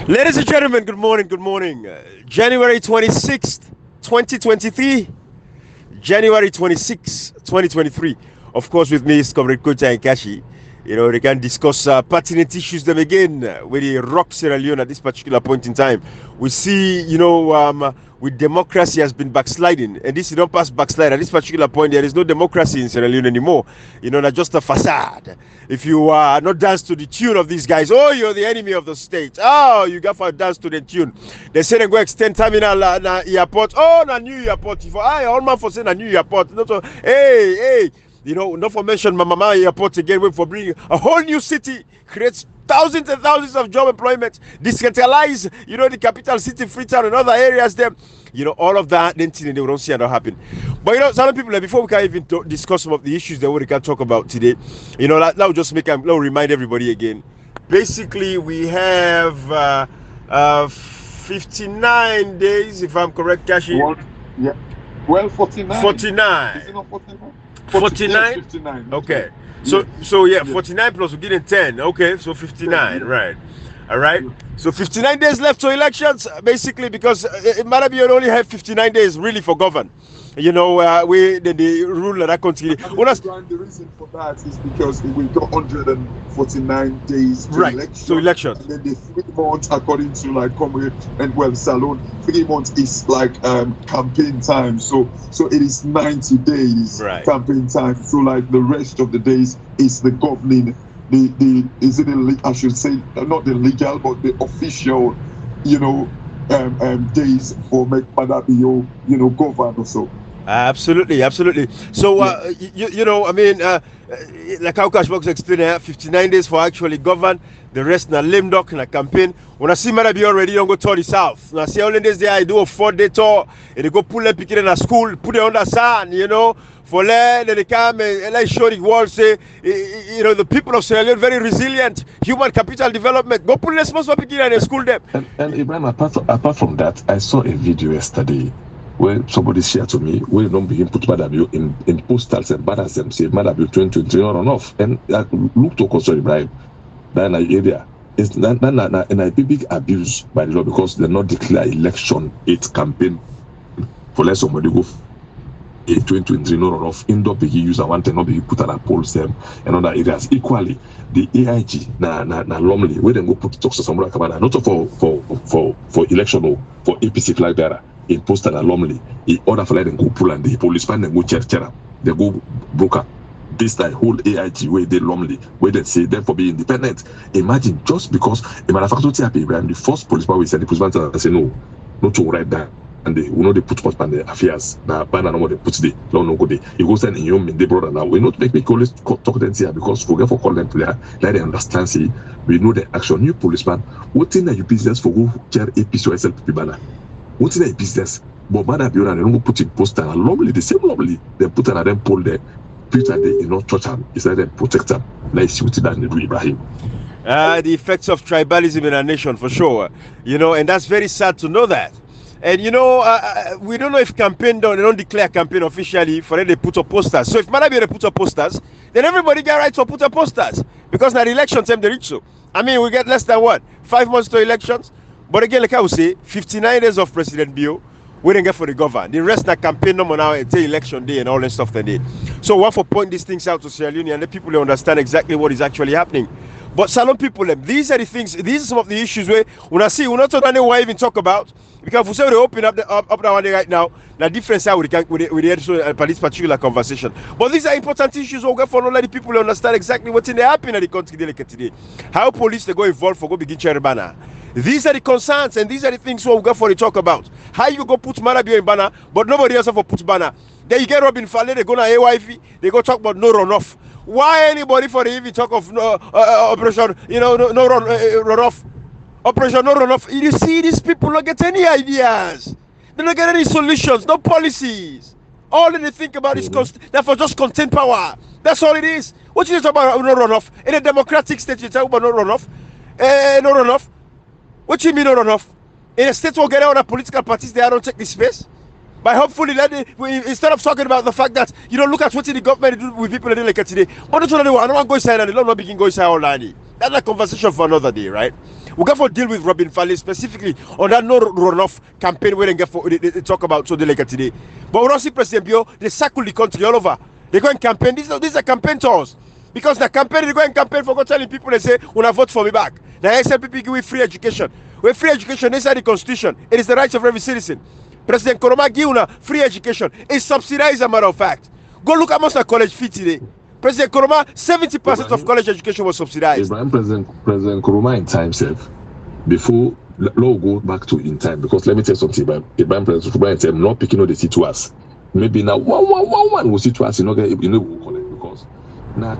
Ladies and gentlemen, good morning, good morning. January 26th, 2023. January 26th, 2023. Of course, with me is Comrade Kocha and Kashi. They can discuss pertinent issues them again with the rock Sierra Leone at this particular point in time. We see, with democracy has been backsliding, and this you don't pass backslide at this particular point. There is no democracy in Sierra Leone anymore. Not just a facade. If you not dance to the tune of these guys, oh, you're the enemy of the state. Oh, you got to dance to the tune. They say they go extend terminal na airport. Oh, na new airport. For all man for saying a new airport. Hey. Not for mention Mama Airport again, wait for bringing a whole new city, creates thousands and thousands of job employment, decentralize, the capital city, Freetown and other areas there. All of that, then they don't see it not happen. But some people, before we can even discuss some of the issues that we can talk about today, that will just remind everybody again. Basically, we have 59 days, if I'm correct, Kashi. Yeah. Well, 49. 49. Is it not 49? 49? 59. Okay. Yeah. So 49 plus we're getting 10. Okay, so 59, right. All right. So 59 days left to elections, basically, because it might be you only have 59 days really for govern. The rule that country. The reason for that is because we got 149 days to election. So election. And then the 3 months, according to Comrade and Salon, 3 months is campaign time. So it is 90 days campaign time. So the rest of the days is the governing. I should say not the legal but the official, days for make Madabio, govern or so. Absolutely. So, like how Cashbox explained, 59 days for actually govern. The rest na lame duck in a campaign. When I see Marabi already, don't go tour the south. When I see all the days there, I do a 4-day tour. And they go pull them, pick it in a school, put it on the sun, for then they come and show the world, say, the people of Sierra Leone very resilient, human capital development. Go put the small pick it in a school there. And Ibrahim, apart from that, I saw a video yesterday where somebody shared to me where you don't begin put Madabio in postals and banners and say Madabio 2023 on off. And I look to concern Ibrahim, that area is a big abuse by the law because they not declare election campaign for let somebody go a 2023 no runoff indoor begin use and one not be put at a polls them and other areas. Equally, the AIG na Lumley where they go put talks to somewhere not for election or for APC flag bearer. In poster and Lumley, in order for them go pull and the policeman and go check they go broker. This the whole AIG where they Lumley, where they say them for being independent. Imagine just because a manufacturer and the first policeman will send the policeman and say no to write that. And they they put up on the affairs. Now, banner no more they put the law no go there. You go send in your they brother now. We not make me always talk them here because forget for call them to let they understand. See, we know the action. New policeman, what in your business for go care APC or SLP banner? What's in a business? But Madabio and they don't put in poster and lovely, the same lovely. They put another pole there, Peter they touch them, instead they protect them. Like see what they do Ibrahim. The effects of tribalism in our nation for sure. And that's very sad to know that. And we don't know if they don't declare campaign officially for them they put up posters. So if Madabio they put up posters, then everybody get right to put up posters. Because now the election time they reach so. We get less than 5 months to elections. But again, like I would say, 59 days of President Bio, we didn't get for the government. The rest of the campaign number now until election day and all that stuff they did. So one for point these things out to Sierra Leone and the people will understand exactly what is actually happening. But Salon people, these are the things, these are some of the issues where we're not talking why even talk about. Because we say we open up that one day right now, the difference how we this particular conversation. But these are important issues we'll get for not let the people understand exactly what's in the happening in the country today. How police they go involved for go begin cherry banner. These are the concerns and these are the things we'll get for the talk about. How you go put Madabio in banner, but nobody else for put banner. Then you get Robin Fale, they go to AYV, they go talk about no runoff. Why anybody for the even talk of operation, no runoff? Operation no runoff. You see, these people don't get any ideas. They don't get any solutions, no policies. All they think about is therefore just contain power. That's all it is. What you talk about no runoff? In a democratic state, you talk about no runoff. No runoff. What you mean no runoff? In a state where get other political parties, they don't take this space. By hopefully instead of talking about the fact that look at what the government do with people like today. But I don't want to go inside and the law not begin go inside all night. That's a conversation for another day, right? We got to deal with Robin Valley specifically on that no runoff campaign where they talk about so they like today. But we don't see President Bio, they circle the country all over. They go and campaign. These are campaign tours. Because the campaign, they go and campaign for telling people, they say, when I vote for me back. Now XNPP give free education. With free education inside the constitution, it is the rights of every citizen. President Koroma give una free education. It's subsidized, as a matter of fact. Go look at most of college fee today. President Koroma, 70% of college education was subsidized. Ibrahim, President Koroma in time self, before law go back to in time, because let me tell you something, Ibrahim President Koroma in time, not picking up the see to us. Maybe now one will see to us, we'll collect because now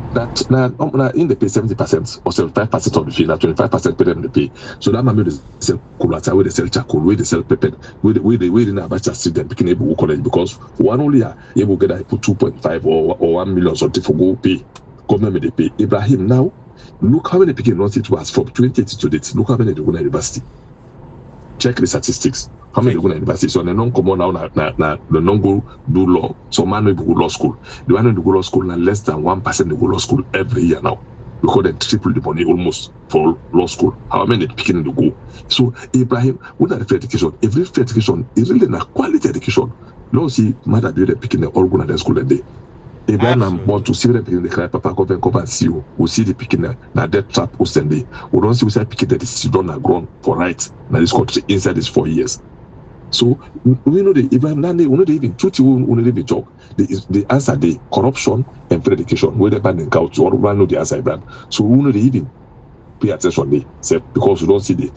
in the pay 70% or 75% of the fee, now 25% pay them the pay. So that might be the sell kulata, where they sell charcoal, where they sell pepper, where they didn't have to see them picking able college because one only able get put 2.5 or 1 million something for go pay. Government they pay. Ibrahim now, look how many picking not it was from 2018 to date. Look how many they go to university. Check the statistics. How many go to university? So the non-common now, the non-go do law. So man will go law school. The one who go law school, and less than 1% they go law school every year now. Because they triple the money almost for law school. How many picking to go? So Ibrahim, with that free education, every free education is really a quality education. Now see, mother be picking the all go to the school and day. Ibrahim I'm born to see them picking the cry, Papa come and see you. We see the picking na death trap who send day. We don't see we say picking that is done and grown for right. Now this country inside this 4 years. So we know the Ibrahim Nande, we know the even truth, we know the joke. The answer the corruption and free education, where they ban and couch, or we know the answer Ibrahim. So we know the even pay attention they say because we don't see the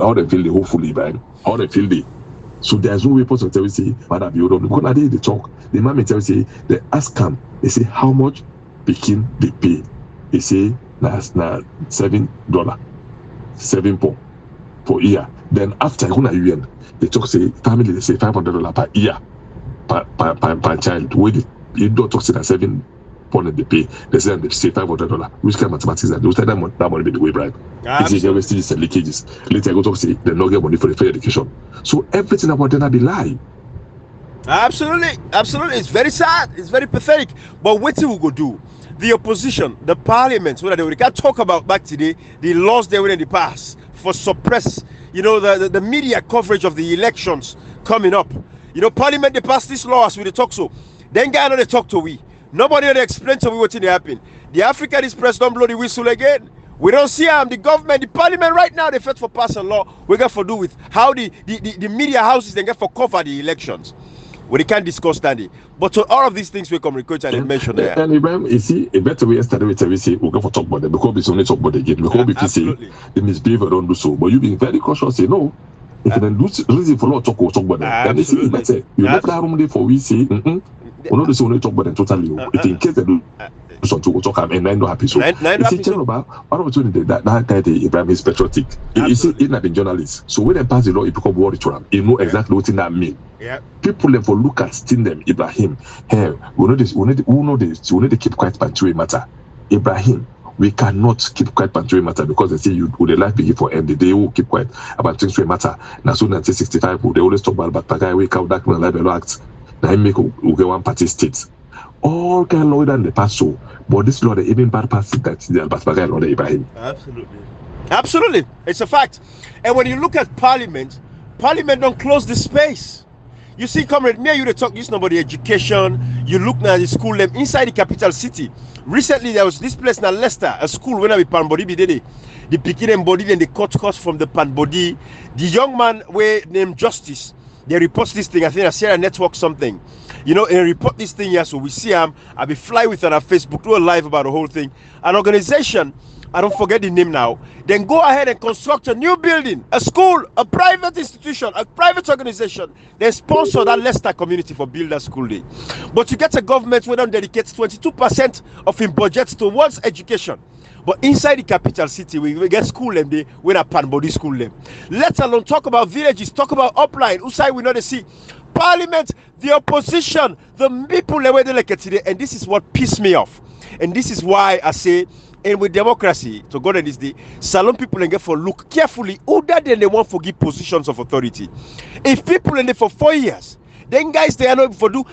how they feel the hopefully Ibrahim, how they feel the. So there's no way possible to say, Father, be hold on. Because now they talk, the man tell say, they ask them, they say, how much picking they pay? They say, na $7, 7 per year. Then after UN, they talk say, family, they say $500 per year per child. Where you don't talk say that 7 pound they pay, they say $500. Which kind of mathematics is that? Those that money be the way bribe. It's still leakages. Later I go talk say they not get money for the free education. So everything about them be lie. Absolutely. It's very sad. It's very pathetic. But what we go do? The opposition, the parliament, whether they can't talk about back today, the laws they were in the past for suppress, the media coverage of the elections coming up. Parliament they passed this law as we talk so. Then guy they talk to we. Nobody they explain to me what in happen. The African Express don't blow the whistle again. We don't see the government, the parliament right now, they fight for pass a law. We got to do with how the media houses they get for cover the elections. We can't discuss that. But so all of these things we communicate and mention there. And Ibrahim, you see, a better way yesterday we say we go for talk about them because it's only talk about again. Because we say they misbehave don't do so. But you being very cautious, say no. If you then do reason for not talk about them. And they say better. You left that room there for we say, we not the only talk about them totally. If in case they do something to talk and I'm not happy. So you see, about one of that guy the Ibrahim is patriotic. You see, he's not been journalist. So when they pass the law, it become worry to him. You know exactly what that mean. Yeah. People level look at still them Ibrahim. Hey, we know this. We need to keep quiet Pantry matter. Ibrahim, we cannot keep quiet Pantry matter because they say you would the life begin for end. They will keep quiet about things we matter. Now so 1965, they always talk about Pagaye wake out that life act. Now he make one party state. All kind of law than the past so, but this law the even bad past that the Pagaye law the Ibrahim. Absolutely, it's a fact. And when you look at Parliament don't close the space. You see, comrade, me and you they talk this about the education. You look now at the school them inside the capital city. Recently there was this place now Leicester, a school when I be Panbody be there. The picking embodied and the cut from the Panbody. The young man named Justice. They report this thing. I think I share a network something. And report this thing here. So we see him. I'll be fly with on our Facebook, do a live about the whole thing. An organization, I don't forget the name now, then go ahead and construct a new building, a school, a private institution, a private organization. They sponsor that Leicester community for build that school day. But you get a government where they dedicate 22% of its budget towards education. But inside the capital city, we get school them there, we not Panbody school them. Let alone talk about villages, talk about upline, outside we know the see. Parliament, the opposition, the people the way they like it today, and this is what pissed me off. And this is why I say, and with democracy, to God in this day, Salon people and get for look carefully who that they want to give positions of authority. If people in there for 4 years, then guys they are not for do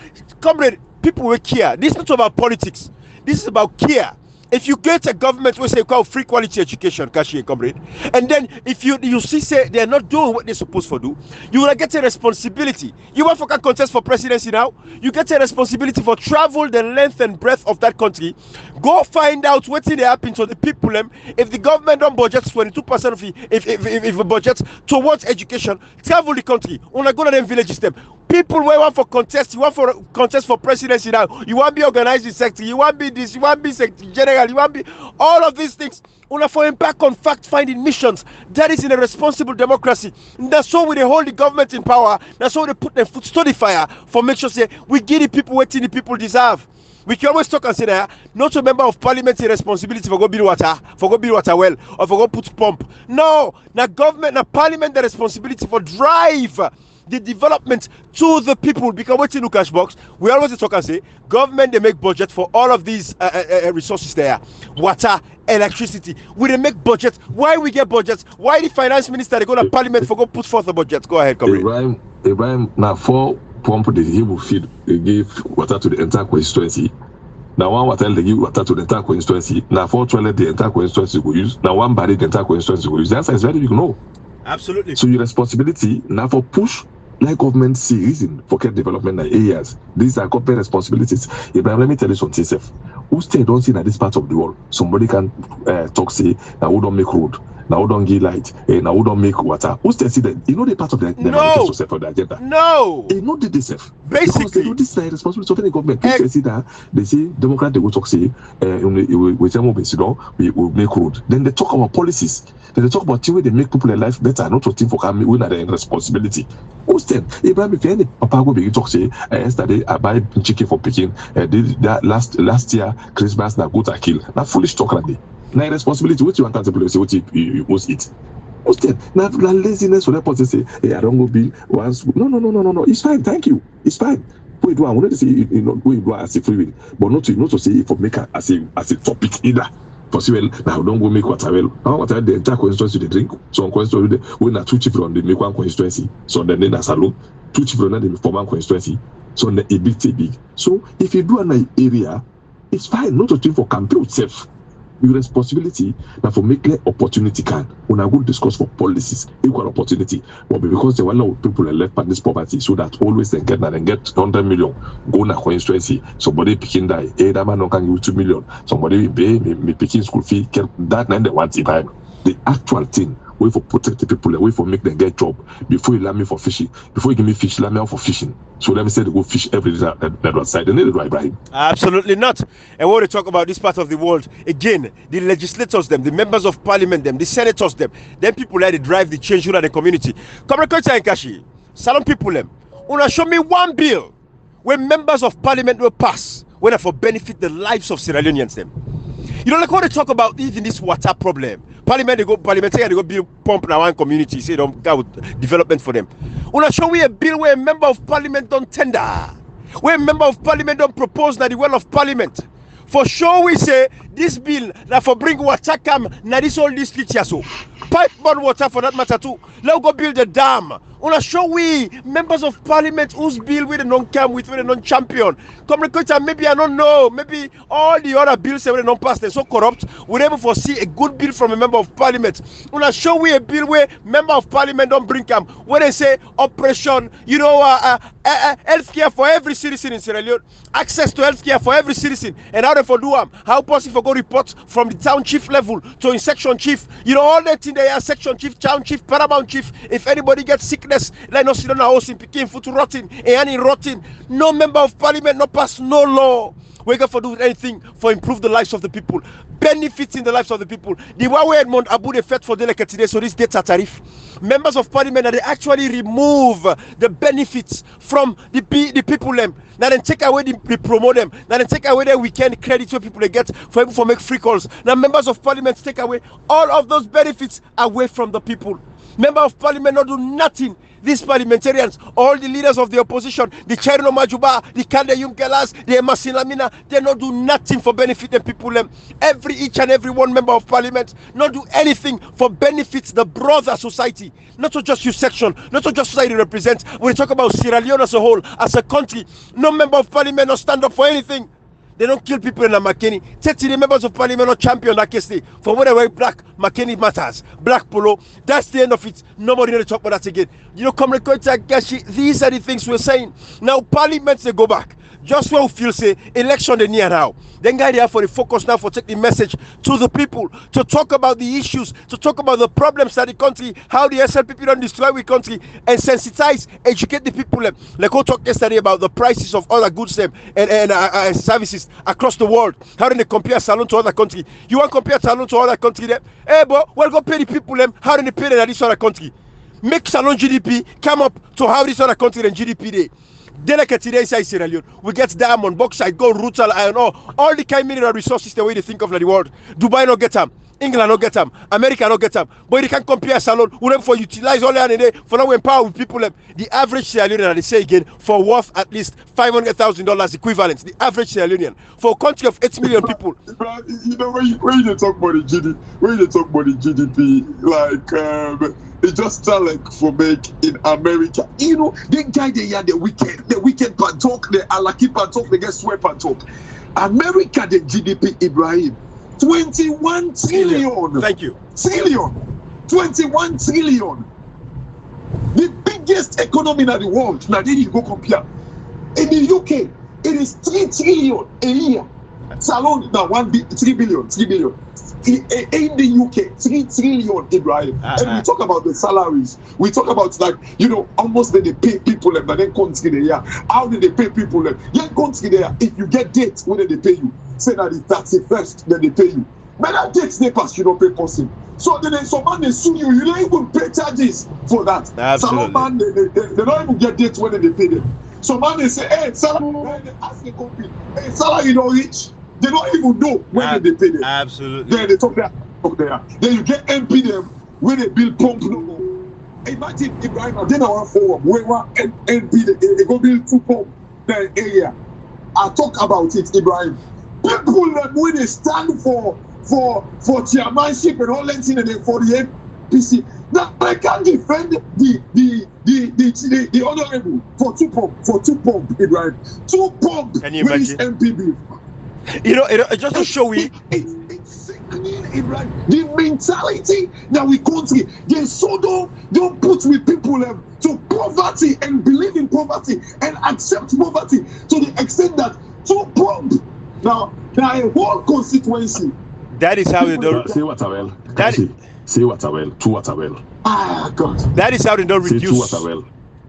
comrade, people will care. This is not about politics. This is about care. If you get a government we say called free quality education, Kashi and comrade, and then if you see say they're not doing what they're supposed to do, you will get a responsibility. You want for a contest for presidency now, you get a responsibility for travel the length and breadth of that country, go find out what's in happen to the people. If the government don't budget 22% of it, if a budget towards education, travel the country, wanna go to them villages them. People where want for contest, you want for contest for presidency now, you want to be organizing sector, you want to be this, you want to be secretary general, you want to be all of these things. Una for impact on fact-finding missions. That is in a responsible democracy. And that's how we they hold the government in power. That's how they put their foot to the fire for make sure say we give the people what the people deserve. We can always talk and say that not a member of parliament responsibility for go build water well, or for go put pump. No, na government, na parliament the responsibility for drive the development to the people. Because what's in the cash box, we always talk and say government they make budget for all of these resources there, water, electricity. We they make budget. Why we get budgets? Why the finance minister they go to parliament for go put forth the budget? Go ahead, comrade. Ibrahim, now for pump he will feed, they give water to the entire constituency. Now one water they give water to the entire constituency. Now for toilet the entire constituency will use. Now one body the entire constituency will use. The answer is very big no. Absolutely. So your responsibility now for push like government see reason for care development in areas. These are government responsibilities. Ibrahim, let me tell you something, Seth. Who still don't see that this part of the world somebody can talk say now we don't make road, now we don't give light, now we don't make water. Who still see that? You know the part of the manifesto for the agenda. No. You know the self. Basically, because they know this is responsibility of any government. Who still see that? They say Democrat they go talk say we will make road. Then they talk about policies. Then they talk about the way they make people life better, not to think for coming when are the responsibility. Instead, Abraham, if any papa go begin talk say yesterday I buy chicken for Peking, that last year Christmas na goat are kill. Now foolish talk like that. Now responsibility what you accountable say what you must eat. Instead, now laziness for that person say, hey, I don't go bill once. No. It's fine, thank you. It's fine. We do I want to say we do as a free will, but not to say if make as a topic either. Possible now don't go make water well. Now water the entire constituency they drink. So constituency when are 2 chief from the make one constituency. So then a salon, 2 chief from the form one constituency. So then a big. So if you do an area, it's fine not to think for campaign itself. Your responsibility now for make opportunity can when I go discuss for policies, equal opportunity. But because there were a lot of people left by this poverty, so that always they get 100 million go na constituency. Somebody picking die, that man no can give 2 million. Somebody pay me picking school fee. That nine they want time. The actual thing. Way for protect the people, way for make them get job. Before you allow me for fishing, before you give me fish, allow me out for fishing. So let me say they go fish every day that outside. They need to do Ibrahim. Absolutely not. And when we talk about this part of the world, again, the legislators, them, the members of parliament, them, the senators, them people like to drive the change in the community. Come and Kashi, Salon people, them. Una show me one bill where members of parliament will pass when for benefit the lives of Sierra Leoneans, them. You know, like when they talk about even this water problem, parliamentary they go build pump now one community, say don't go with development for them. Wanna show we a bill where a member of parliament don't tender, where a member of parliament don't propose that the well of parliament. For sure we say this bill that for bring water come na this all district here so. Pipe borne water for that matter too. Let's go build a dam. Wanna show we members of parliament whose bill we non-come with the non-champion. Come record maybe I don't know. Maybe all the other bills that we don't pass, they're so corrupt. We're able to foresee a good bill from a member of parliament. Wanna show we a bill where member of parliament don't bring come. Where they say operation, healthcare for every citizen in Sierra Leone, access to healthcare for every citizen, and how they for do how possible for go report from the town chief level to in section chief. All that in there, section chief, town chief, paramount chief. If anybody gets sickness, like no sit on a house in Peking, foot rotting, and rotting. No member of parliament, no pass, no law. We got for do anything for improve the lives of the people, benefiting the lives of the people. The Huawei Edmond Abu the Fet for delicate today, so this data tariff. Members of parliament they actually remove the benefits from the people them. Now then take away the promote them. Now then take away the weekend credit where people they get for able to make free calls. Now members of parliament take away all of those benefits away from the people. Member of parliament not do nothing. These parliamentarians, all the leaders of the opposition, the Cherno Majuba, the Kande Yumkelas, the Emasilamina, they not do nothing for benefit the people. Each and every one member of parliament not do anything for benefits the brother society, not to just you section, not to just society represents. When we talk about Sierra Leone as a whole, as a country, no member of parliament not stand up for anything. They don't kill people in a McKinney. 30 members of parliament are champion that case for when they wear black. McKinney matters. Black polo. That's the end of it. Nobody will talk about that again. You know, come record Gashi. These are the things we're saying. Now parliament they go back. Just where we feel say election they near now. Then guy there for the focus now for take the message to the people to talk about the issues, to talk about the problems that the country, how the SLPP don't destroy the country, and sensitize, educate the people. Like we talked yesterday about the prices of other goods and services across the world. How do they compare salon to other country? You want to compare salon to other country? Them? Hey, bro, well go pay the people them. How do they pay them at this other country? Make salon GDP come up to how this other country and GDP they. Delicate today inside Sierra Leone, we get diamond, bauxite, gold, rutile, iron ore, all the kind of mineral resources the way they think of the world. Dubai no get them, England no get them, America no get them. But you can compare salon, we them for utilize all the day for now we empower with people. The average Sierra Leonean, they say again, for worth at least $500,000 equivalent. The average Sierra Leonean for a country of 8 million people. You know when you talk about the GDP, like. It just sound like for make in America. You know, the guy they had the weekend pan talk, the Alaki pan talk, they get swept pan talk. America, the GDP, Ibrahim, 21 trillion. Thank you. Trillion. 21 trillion. The biggest economy in the world. Now, then you go compare. In the UK, it is 3 trillion a year. Salon now 3 billion. In the UK, 3 trillion, Ibrahim. And we talk about the salaries. We talk about like, you know, almost then they pay people and then country there. How did they pay people? Yeah, country there. If you get dates, when did they pay you? Say that it's 31st, then they pay you. But that dates they pass, you don't pay person. So then some man they sue you, you don't even pay charges for that. Absolutely. Some man they don't even get dates when they pay them. Some man they say, hey, salary, they ask the company, hey, salary don't reach. They don't even know when they pay them. Absolutely. Then they talk there. Then you get MP them when they build pump no more. Imagine Ibrahim, then I want forward. When MP they go build 2 pump that area. I talk about it, Ibrahim. People them when they stand for chairmanship and all that thing and then for the MPC. Now I can't defend the honorable for 2 pump, Ibrahim. 2 pump. Can you imagine? MP bill. You know, just to show you. It's sickening, Ibrahim. The mentality that we country, they so don't put with people to poverty and believe in poverty and accept poverty to the extent that 2 pump. Now a whole constituency. That is how they don't. Say what I will. Say what I will. 2 what I will. Ah, God. That is how they don't reduce. Say 2 what I will.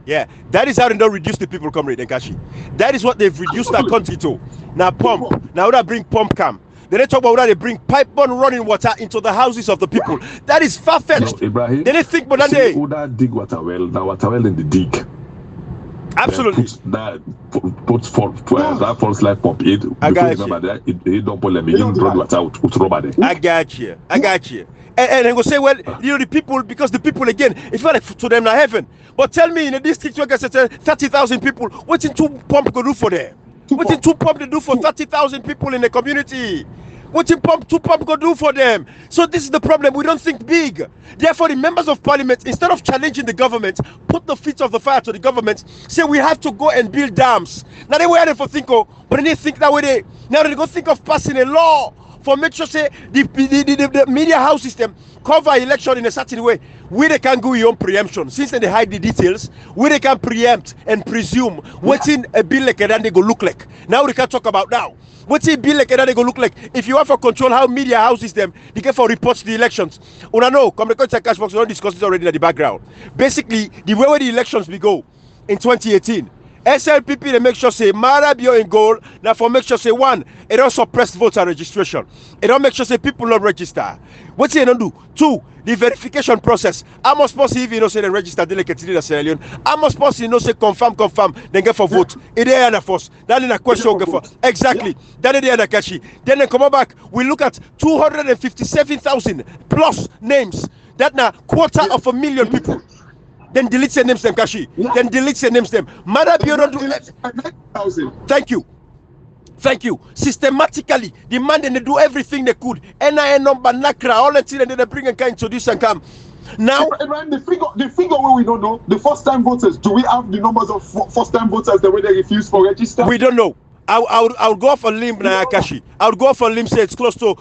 Yeah, that is how they don't reduce the people comrade Nkashi. That is what they've reduced our country to. Now pump. Now they bring pump cam. Then they talk about how they bring pipe burn running water into the houses of the people. That is far-fetched. No, Ibrahim, then they think, but then they dig water well. Now water well in the dig. Absolutely. Put for that false life pump it. I got you. It don't pull them. You don't run water out. I got you. And they go say, well, you know, the people, because the people again, it's not like to them not heaven. But tell me, in a district where I said 30,000 people, what in 2 pump go do for them? What in 2 pump they do for 30,000 people in the community? What in 2 pump go do for them? So this is the problem. We don't think big. Therefore, the members of parliament, instead of challenging the government, put the feet of the fire to the government, say we have to go and build dams. Now they were there for thinko, but then they think that way. Now they go think of passing a law for make sure say the media house system cover election in a certain way where they can go your own preemption. Since they hide the details, where they can preempt and presume what's in a bill like that they go look like. Now we can talk about now. What's in a bill like that they go look like? If you want to control how media house system, they can for reports the elections. Una know, come the cash box, we don't discuss it already in the background. Basically, the way the elections will go in 2018. SLPP they make sure say Marabio in goal. Now for make sure say 1, it don't suppress voter registration. It don't make sure say people not register. What's it don't do? 2, the verification process. I must possibly you know say they register delegate in Sierra Leone. I must possibly you know say confirm, then get for vote. It is and force. That in a question get for exactly. That is the catchy. Then they come back. We look at 257,000 plus names. That now 250,000 people. Then delete their names them, Kashi. Yeah. Then delete their names them. Marabio don't do it. Thank you. Systematically, the man they do everything they could. NIN number, NACRA, all that thing they bring and can introduce and come. Now, the figure where we don't know, the first time voters, do we have the numbers of first time voters the way they refuse for register? We don't know. I would go off a limb, Nayakashi. I would go off a limb, say it's close to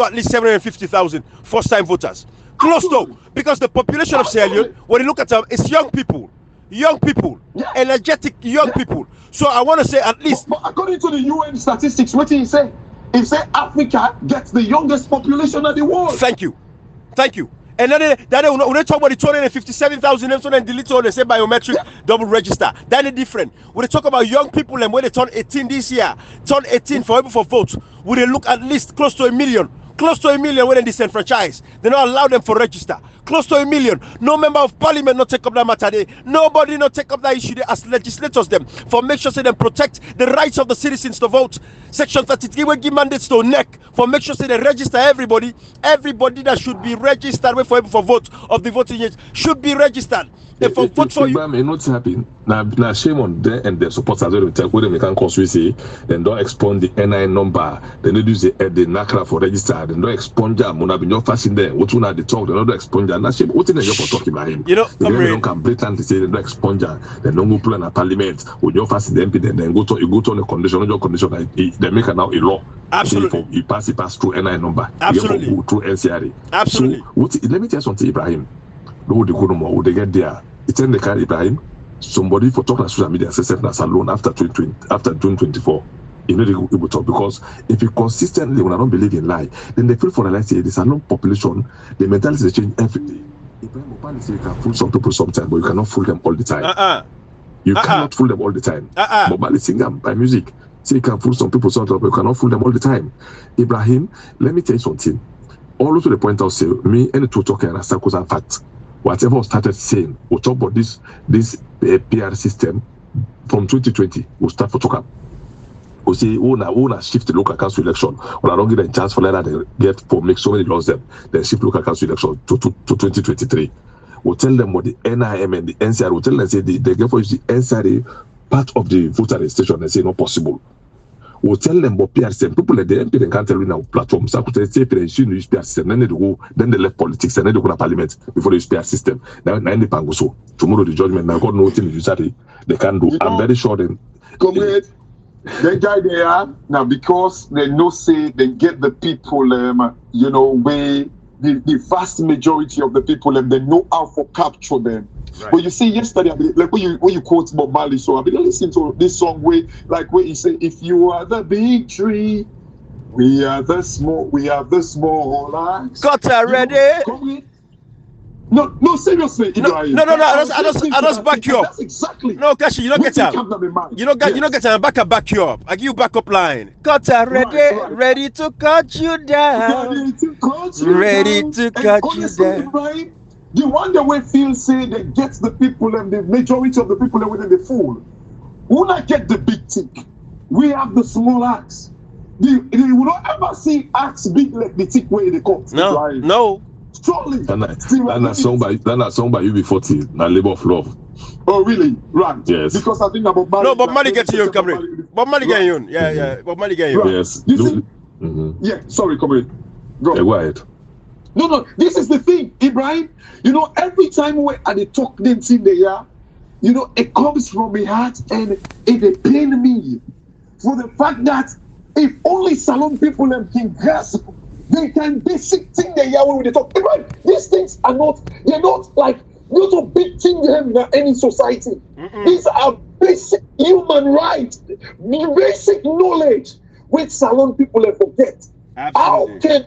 at least 750,000 first-time voters. Close to, because the population of Sierra Leone, when you look at them, it's young people, energetic young people. So I want to say at least. But according to the UN statistics, what did he say? He said Africa gets the youngest population in the world. Thank you. And then when they talk about the 257,000, and delete all, they say biometric double register. That is different. When they talk about young people and when they turn 18 this year, for votes, would they look at least close to a million? Close to a million when they disenfranchise. They don't allow them for register. Close to a million. No member of parliament not take up that matter. Nobody not take up that issue as legislators them for make sure say them protect the rights of the citizens to vote. Section 33 will give mandates to NEC for make sure say they register everybody. Everybody that should be registered for vote of the voting age should be registered. If vote for you. What's happening? Now shame on them and their supporters when they can cause we say then don't expunge the NIN number. Then they use the NACRA for register. Then don't expunge them. When I've been your fasting there. What when I talk? They don't expunge. And that's shame. What in your talking about him? You know, they don't come blatantly say they don't expunge. Then don't go plan a parliament. When you're fasting the MP, then you go to on the condition. On your condition, they make now a law. Absolutely. You pass through NIN number. Absolutely. Through NCRA. Absolutely. So let me tell you something, Ibrahim. No, they get there. It's in the car, Ibrahim. Somebody for talking on social media says that's alone after June 24. You know they will talk because if you consistently when I don't believe in lie, then they feel for the lie say this alone population, the mentality change every day. Ibrahim Opani say you can fool some people sometimes, but you cannot fool them all the time. You cannot fool them all the time. But Bali singer by music. Say you can fool some people sometimes, but you cannot fool them all the time. Ibrahim, let me tell you something. All to the point I'll say, me and to talk and because are fact. Whatever started saying, we'll talk about this PR system from 2020. We'll start for talk. We'll say, we'll shift the local council election. When I don't give them a chance for that, they get for make so many laws them. Then shift local council election to 2023. We'll tell them what the NIM and the NCR. We'll tell them say they get for the NCR part of the voter registration. They say not possible. We'll tell them about PR system. People like the MP they can't tell you now platforms. So they say they should use PR system. Then they go, then they left politics and then they go to parliament before they use PR system. Now they pango so. Tomorrow the judgment. Now God knows what they can do. I'm very sure then. Comrade, the guy they are now because they know say they get the people where the vast majority of the people they know how to capture them. Right. But you see, yesterday, like when you quote Bob Marley, so I've been listening to this song where he say, "If you are the big tree, we are the small axe." Got her ready. No, seriously, no. I just back you up. That's exactly. No, Kashi, you don't get him. You don't get him. Back you up. I give you backup line. Got her ready, ready to cut you down. Ready to cut you down. Right? The one that we feel say that gets the people and the majority of the people that within the fool. We not get the big tick. We have the small axe. You will not ever see axe big like the tick where they cut. No, right? No. Surely. That's song by UB40, now Labor of Love. Oh really? Right. Yes. Because I think about Mali. No, but Mali get you, comrade. But Mali get you. Yeah. But Mali get you. Right. Yes. You see? Yeah. Sorry, comrade. Go ahead. No. This is the thing, Ibrahim. Every time we at the talk them in there, it comes from my heart and it pain me for the fact that if only Salon people can grasp, they can basic thing they are when they talk. Ibrahim, these things are not a big thing in any society. These are basic human rights, basic knowledge which Salon people forget. Absolutely. How can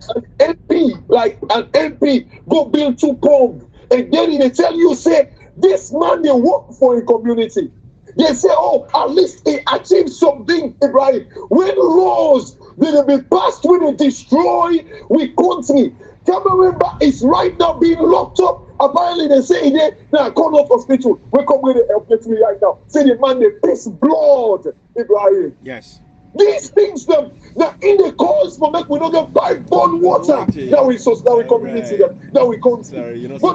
an MP go build 2 ponds and then they tell you say this man they work for a community? They say, at least he achieved something, Ibrahim. When laws will be passed, when they destroy we country. Cameroon is right now being locked up. Apparently they say now come out hospital. We come with the help me right now. Say the man they piss blood, Ibrahim. Yes. These things them in the cause for make we don't get pipe-borne water. Now we community them. Now we country. But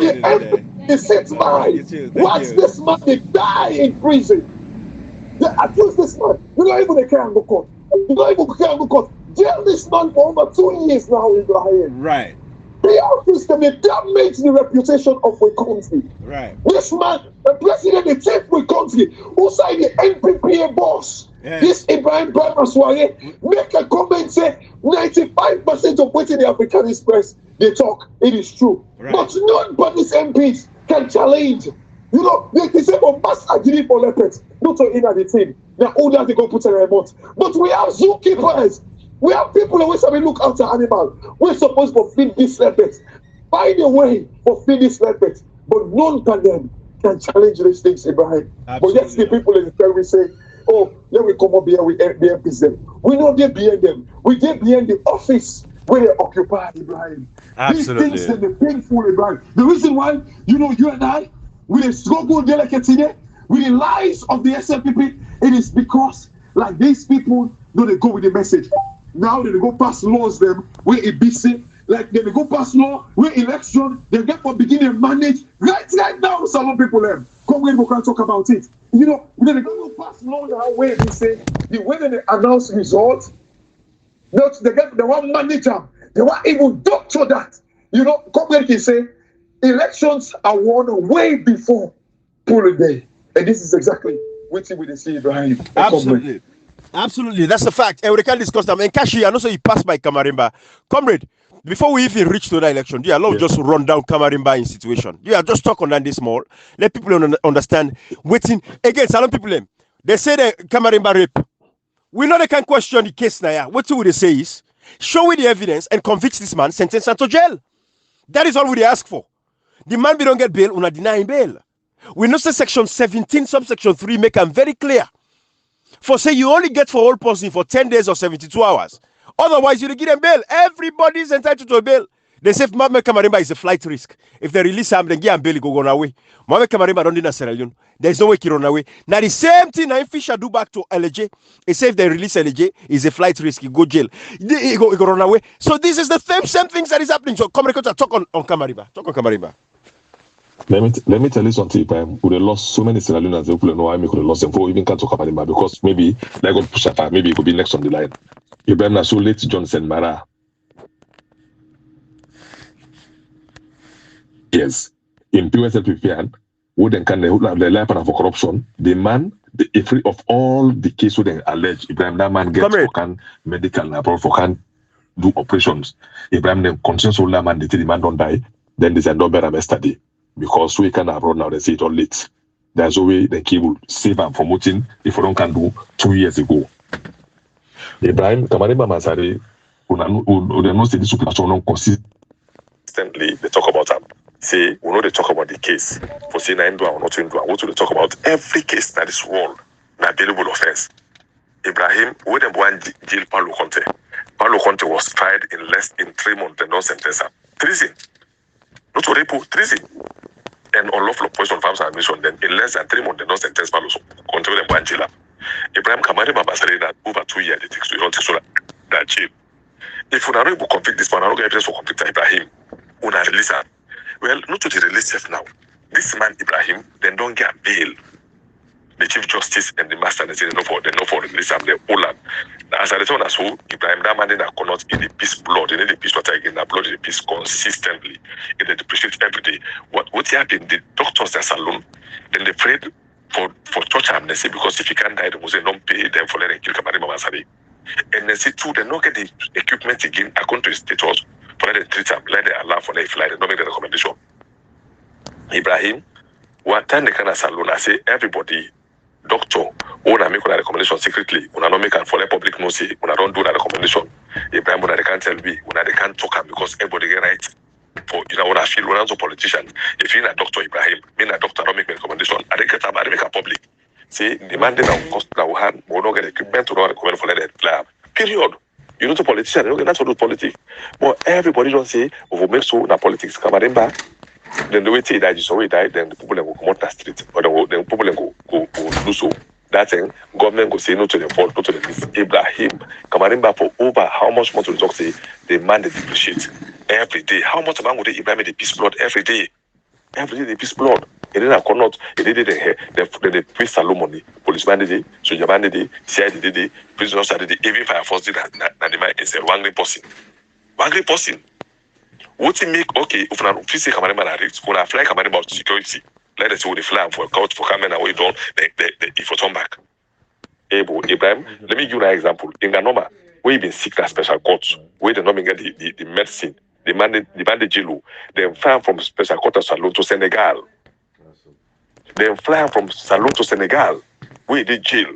they sit by. Watch this man they die in prison. They accuse this man. You don't even care and go court. Jail this man for over 2 years now, Ibrahim. Right. PR system, they damage the reputation of a country. Right. This man, the president, the chief of a country, who signed the NPPA boss, this Ibrahim Aswaye, make a comment say 95% of what the Africanist press they talk, it is true. Right. But nobody's MPs can challenge. You know, they say for mass agility for leopards, not to in at the team. Now, all that they go put a remote. But we have zookeepers. We have people who always have a look after animals. We're supposed to feed these leopards. Find a way for feed these leopards. But none of them can challenge these things, Ibrahim. Absolutely. But yes, the people in the country say, oh, let me come up here with the MPs them. We know they're behind them. We get behind the office where they occupy, Ibrahim. Absolutely. These things are painful, Ibrahim. The reason why, you know, you and I, with the struggle delicately, with the lies of the SLPP, it is because, like, these people, know they go with the message. Now they go pass laws them where it be safe. Like they go pass law where election they get for begin and manage right now. Some people them come when we can talk about it. You know, they go pass law that way they say the way they announce results. Not they get the one manager, they want even doctor that. You know, come when they say elections are won way before polling day, and this is exactly what we see Ibrahim. Absolutely. Absolutely, that's the fact. And we can discuss them. And Kashi, I know so you passed by Kamarimba. Comrade, before we even reach to the election, do you allow just run down Kamarimba in situation? Do you just talk on that this small? Let people understand. Waiting again, some people they say the Kamarimba rape. We know they can question the case now. What would they say is show me the evidence and convict this man, sentence him to jail. That is all we ask for. The man we don't get bail, we not deny him bail. We know section 17, subsection 3 make them very clear. For say you only get for all person for 10 days or 72 hours. Otherwise, you give them bail. Everybody is entitled to a bail. They say if Mohamed Kamarimba is a flight risk. If they release him, then give him bail, go away. Mohamed Kamarimba don't need a Sierra Leone. There's no way he run away. Now the same thing now Fisher do back to LJ. He say if they release LJ, is a flight risk, he go jail. He go run away. So this is the same things that is happening. So come talk on Kamarimba. Talk on Kamarimba. Let me tell you something. If we lost so many Sierra Leoneans, they people know why we could have lost them. For even can't talk about him because maybe they're going to push up. Maybe it could be next on the line. Ibrahim Nasu late Johnson Mara. Yes, in PSLPPN, who then can the life for corruption. The man, free of all the cases who they allege Ibrahim that man gets for can medical abroad for can do operations. Ibrahim then continues to that man the man don't die. Then there's a no better study. Because we can abroad now, they say it all late. There's a way the key will save and promoting if we don't can do 2 years ago. Ibrahim Kamarimba Masari, who not say this super consistently, they talk about them. Say, we know they talk about the case for saying I do or not to do. What do they talk about? Every case that is wrong, an available offense. Ibrahim, when they went jail, Paulo Conte was tried in less in 3 months and not sentenced. Treason. Not to rape, treason. And unlawful possession of arms and ammunition, then in less than 3 months, they don't sentence Paulo Conte and one jail. Ibrahim Kamarimba Masari that over 2 years, they take to that jail. If we are able to convict this man, I don't get evidence for convict Ibrahim. We are release him. Well, not to the release safe now. This man Ibrahim, then don't get bail. The Chief Justice and the Master they say they know for release him, they all up. As I return as well, Ibrahim that man that cannot in the peace blood, in the peace water again, that blood in the peace consistently. It they depreciate every day. What happened? The doctors are alone, then they prayed for torture amnesty because if you can't die, they must not pay them for letting kill Kamarimba Masari. And they say too, they not get the equipment again according to the status for let them treat them, let them allow for them fly, they don't make the recommendation. Ibrahim, one time they can alone, I say everybody, doctor, wanna make a recommendation secretly, wanna not make and for the public no say, wanna don't do that recommendation. Ibrahim, wanna they can't tell me, wanna they can't talk because everybody get right. For you know when I feel when I'm a politician, if you're a doctor Ibrahim, me a doctor don't make a recommendation, I get them, I make a public. See, demanding that cost that we have, we don't get equipment to not recommend for that plan. Period. You know to politician, you don't get that to do politics. But everybody don't say, we will make so na politics come in back. Then the way they die, so we die, then the people will come out the street, or the people go do so. That thing, government go say no to the fault, no to the miss. Ibrahim, Kamarimba for over how much more to the talk say the man they depreciate every day. How much man would they Ibrahim the peace blood every day? Every day the peace blood. And then I cannot, they did the priest Salomon, policeman did, soldier man did, CID did, prisoners did, even Fire Force did, and the man is a one great person. One great person. What you make okay if na say Cameroon na risk, when I fly Cameroon about security, let us say the fly for court for coming away done, if you turn back. Ibrahim, let me give you an example. In Ganoma, where you been sick at special court, where they not get the medicine, the mandate jail, they fly from special court to Salon to Senegal. They fly from Salon to Senegal, where they jail,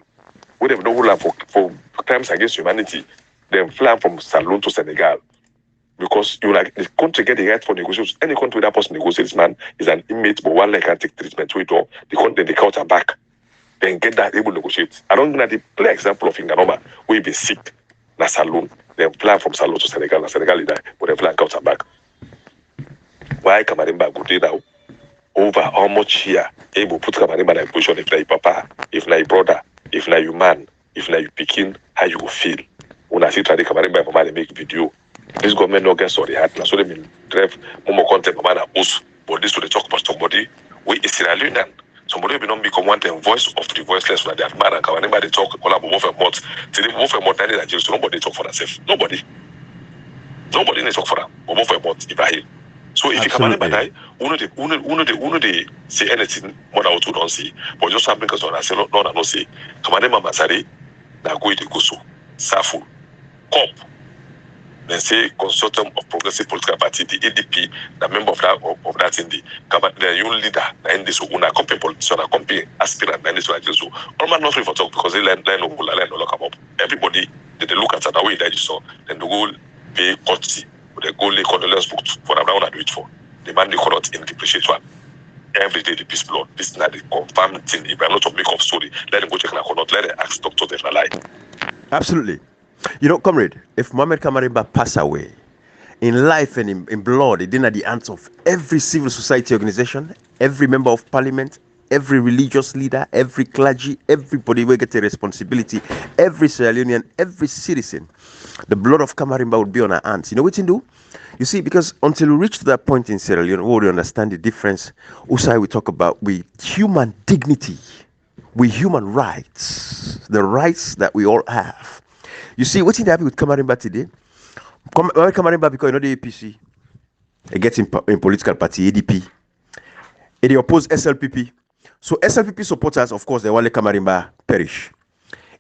where they no hold for crimes against humanity. They fly from Salon to Senegal. Because you like the country get the right for negotiations. Any country that person negotiates, man, is an inmate, but one leg can take treatment with all the country they cut her back. Then get that able to negotiate. I don't know that the play example of Inganoma where be sick, na Salon, then fly from Salon to Senegal, na Senegal is there, but then fly and cut her back. Why Kamarimba go there now? Over how much here able put Kamarimba in a position if na your papa, if na your brother, if na your man, if na your pikin, how you go feel? When I see try the Kamarimba for man make video. This government not get sorry hat. So they mean drive more content man us. But this to the talk about somebody we is Sierra Leonean. Somebody will not become one time voice of the voiceless when they have man and whenever they talk all about a month. Till they move a month and so nobody talk for themselves. Nobody needs talk for them. Move a month if I hear. So if you come in by die, uno they say anything more than what you don't see. But just something because I say no say. Come on, Mama Sari, na go to go so. Safu, cop. Then say consortium of progressive political party, the ADP, the member of that in the new leader, and this una company politician, a company aspirant, and this one so all man not free for talk because they learn no lock up. Everybody they look at the way that you saw, then they go pay courtesy, or they go lay condolence book for them now do it for. The man they cannot in depreciate one. Every day the peace blood. This is not the confirmed thing. If I'm not to make up story, let them go check or not, let them ask doctors if they lie. Absolutely. You know, comrade, if Mohamed Kamarimba pass away in life and in blood, it didn't at the hands of every civil society organization, every member of parliament, every religious leader, every clergy, everybody will get a responsibility, every Sierra Leonean, every citizen. The blood of Kamarimba would be on our hands. You know what you do? You see, because until we reach to that point in Sierra Leone, we will understand the difference. Also, we talk about with human dignity, with human rights, the rights that we all have. You see, what's happening with Kamarimba today? Kamarimba because you know the APC, it gets in political party ADP, and they oppose SLPP. So SLPP supporters, of course, they want Kamarimba perish.